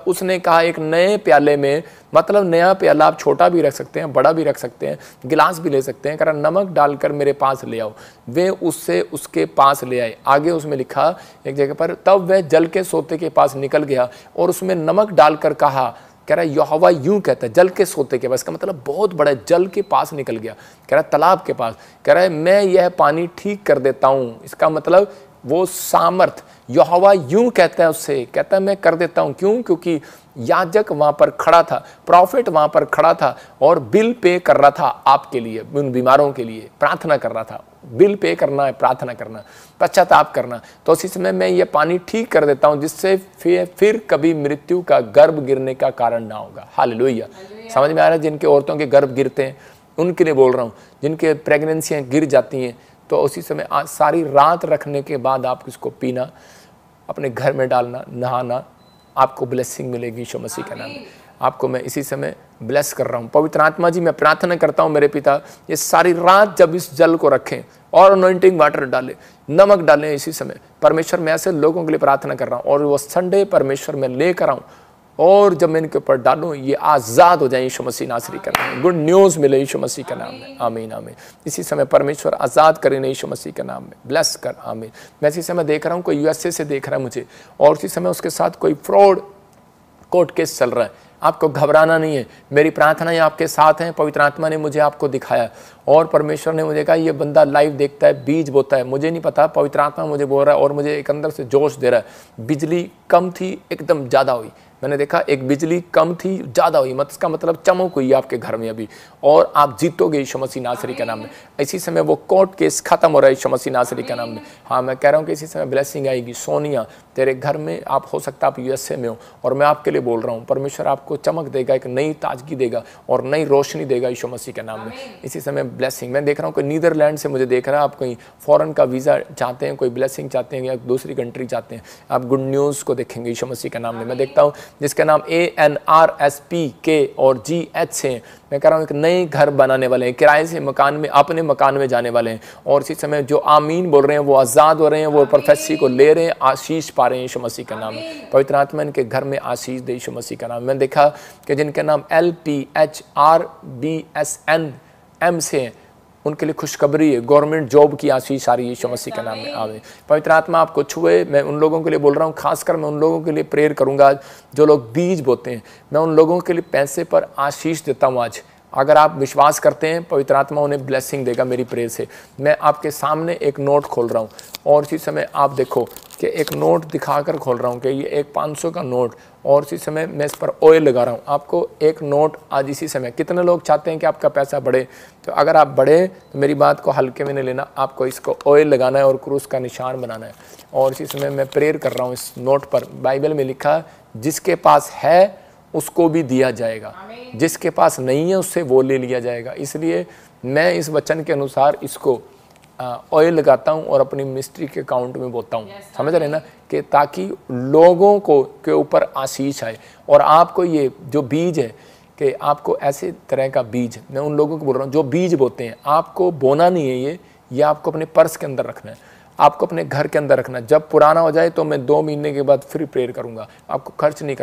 उसने कहा एक नए प्याले में, मतलब नया प्याला आप छोटा भी रख सकते हैं, बड़ा भी रख सकते हैं, गिलास भी ले सकते हैं, कह रहा नमक डालकर मेरे पास ले आओ। वे उससे उसके पास ले आए। आगे उसमें लिखा एक जगह पर, तब वह जल के सोते के पास निकल गया और उसमें नमक डालकर कहा, कह रहा है यहोवा यूं कहता है, जल के सोते के पास, का मतलब बहुत बड़ा जल के पास निकल गया, कह रहा है तालाब के पास, कह रहा है मैं यह पानी ठीक कर देता हूं। इसका मतलब वो सामर्थ, यहोवा यूं कहता है उससे, कहता है मैं कर देता हूं। क्यों? क्योंकि याजक वहां पर खड़ा था, प्रॉफिट वहां पर खड़ा था और बिल पे कर रहा था आपके लिए, उन बीमारों के लिए प्रार्थना कर रहा था। बिल पे करना है, प्रार्थना करना, पश्चाताप करना। तो उसी समय मैं ये पानी ठीक कर देता हूं, जिससे फिर कभी मृत्यु का गर्भ गिरने का कारण ना होगा। हालेलुया। समझ में आ रहा है? जिनके औरतों के गर्भ गिरते हैं उनके लिए बोल रहा हूँ, जिनके प्रेगनेंसियाँ गिर जाती हैं, तो उसी समय आज सारी रात रखने के बाद आप इसको पीना, अपने घर में डालना, नहाना, आपको ब्लेसिंग मिलेगी यीशु मसीह के नाम में। आपको मैं इसी समय ब्लेस कर रहा हूँ। पवित्र आत्मा जी, मैं प्रार्थना करता हूँ मेरे पिता, ये सारी रात जब इस जल को रखें और अनॉइंटिंग वाटर डालें, नमक डालें, इसी समय परमेश्वर मैं ऐसे लोगों के लिए प्रार्थना कर रहा हूँ और वो संडे परमेश्वर मैं लेकर आऊँ और जब मैं इनके ऊपर डालूँ ये आज़ाद हो जाए यीशु मसीह नासरी का नाम। गुड न्यूज़ मिले यीशु मसीह के नाम में। आमीन आमीन। इसी समय परमेश्वर आज़ाद करें यीशु मसीह के नाम में। ब्लेस कर। आमीन। मैं इसी समय देख रहा हूँ कोई यूएसए से देख रहा है मुझे और इसी समय उसके साथ कोई फ्रॉड कोर्ट केस चल रहा है। आपको घबराना नहीं है, मेरी प्रार्थनाएं आपके साथ हैं। पवित्र आत्मा ने मुझे आपको दिखाया और परमेश्वर ने मुझे कहा ये बंदा लाइव देखता है, बीज बोता है। मुझे नहीं पता, पवित्र आत्मा मुझे बोल रहा है और मुझे एक अंदर से जोश दे रहा है। बिजली कम थी, एकदम ज़्यादा हुई। मैंने देखा एक बिजली कम थी, ज़्यादा हुई, इसका मतलब चमक हुई आपके घर में अभी और आप जीतोगे यीशु मसीह नासरी के नाम में। इसी समय वो कोर्ट केस खत्म हो रहा है यीशु मसीह नासरी के नाम में। हाँ, मैं कह रहा हूँ कि इसी समय ब्लेसिंग आएगी। सोनिया, तेरे घर में आप हो सकता है आप यूएसए में हो और मैं आपके लिए बोल रहा हूँ, परमेश्वर आपको चमक देगा, एक नई ताजगी देगा और नई रोशनी देगा यीशु मसीह के नाम में। इसी समय ब्लेसिंग मैं देख रहा हूँ कि नीदरलैंड से मुझे देख रहा है आप कहीं फॉरेन का वीज़ा चाहते हैं, कोई ब्लेसिंग चाहते हैं या दूसरी कंट्री चाहते हैं, आप गुड न्यूज़ को देखेंगे यीशु मसीह के नाम में। मैं देखता हूँ जिसका नाम ANRSPK और GH है। मैं कह रहा हूँ एक नए घर बनाने वाले हैं, किराए से मकान में अपने मकान में जाने वाले हैं और इसी समय जो आमीन बोल रहे हैं वो आज़ाद हो रहे हैं, वो प्रोफेसी को ले रहे हैं, आशीष पा रहे हैं यीशु मसीह का नाम। पवित्र आत्मा इनके घर में आशीष दे यीशु मसीह का नाम। मैंने देखा कि जिनके नाम LPHRBSNM से हैं उनके लिए खुशखबरी है, गवर्नमेंट जॉब की आशीष आ रही है यीशु मसीह के नाम में। आमीन। पवित्र आत्मा आपको छुए। मैं उन लोगों के लिए बोल रहा हूँ, खासकर मैं उन लोगों के लिए प्रेयर करूँगा जो लोग बीज बोते हैं। मैं उन लोगों के लिए पैसे पर आशीष देता हूँ आज। अगर आप विश्वास करते हैं पवित्र आत्मा उन्हें ब्लेसिंग देगा मेरी प्रेयर से। मैं आपके सामने एक नोट खोल रहा हूँ और इसी समय आप देखो कि एक नोट दिखाकर खोल रहा हूँ कि ये एक 500 का नोट और इसी समय मैं इस पर ऑयल लगा रहा हूँ। आपको एक नोट आज इसी समय, कितने लोग चाहते हैं कि आपका पैसा बढ़े? तो अगर आप बढ़े तो मेरी बात को हल्के में नहीं लेना, आपको इसको ऑयल लगाना है और क्रूस का निशान बनाना है। और इसी समय मैं प्रेयर कर रहा हूँ इस नोट पर। बाइबल में लिखा जिसके पास है उसको भी दिया जाएगा, जिसके पास नहीं है उससे वो ले लिया जाएगा। इसलिए मैं इस वचन के अनुसार इसको ऑयल लगाता हूँ और अपनी मिस्ट्री के अकाउंट में बोता हूँ। समझ रहे ना, कि ताकि लोगों को के ऊपर आशीष आए। और आपको ये जो बीज है कि आपको ऐसे तरह का बीज, मैं उन लोगों को बोल रहा हूँ जो बीज बोते हैं, आपको बोना नहीं है ये आपको अपने पर्स के अंदर रखना है, आपको अपने घर के अंदर रखना है। जब पुराना हो जाए तो मैं 2 महीने के बाद फिर प्रेयर करूँगा, आपको खर्च नहीं करना।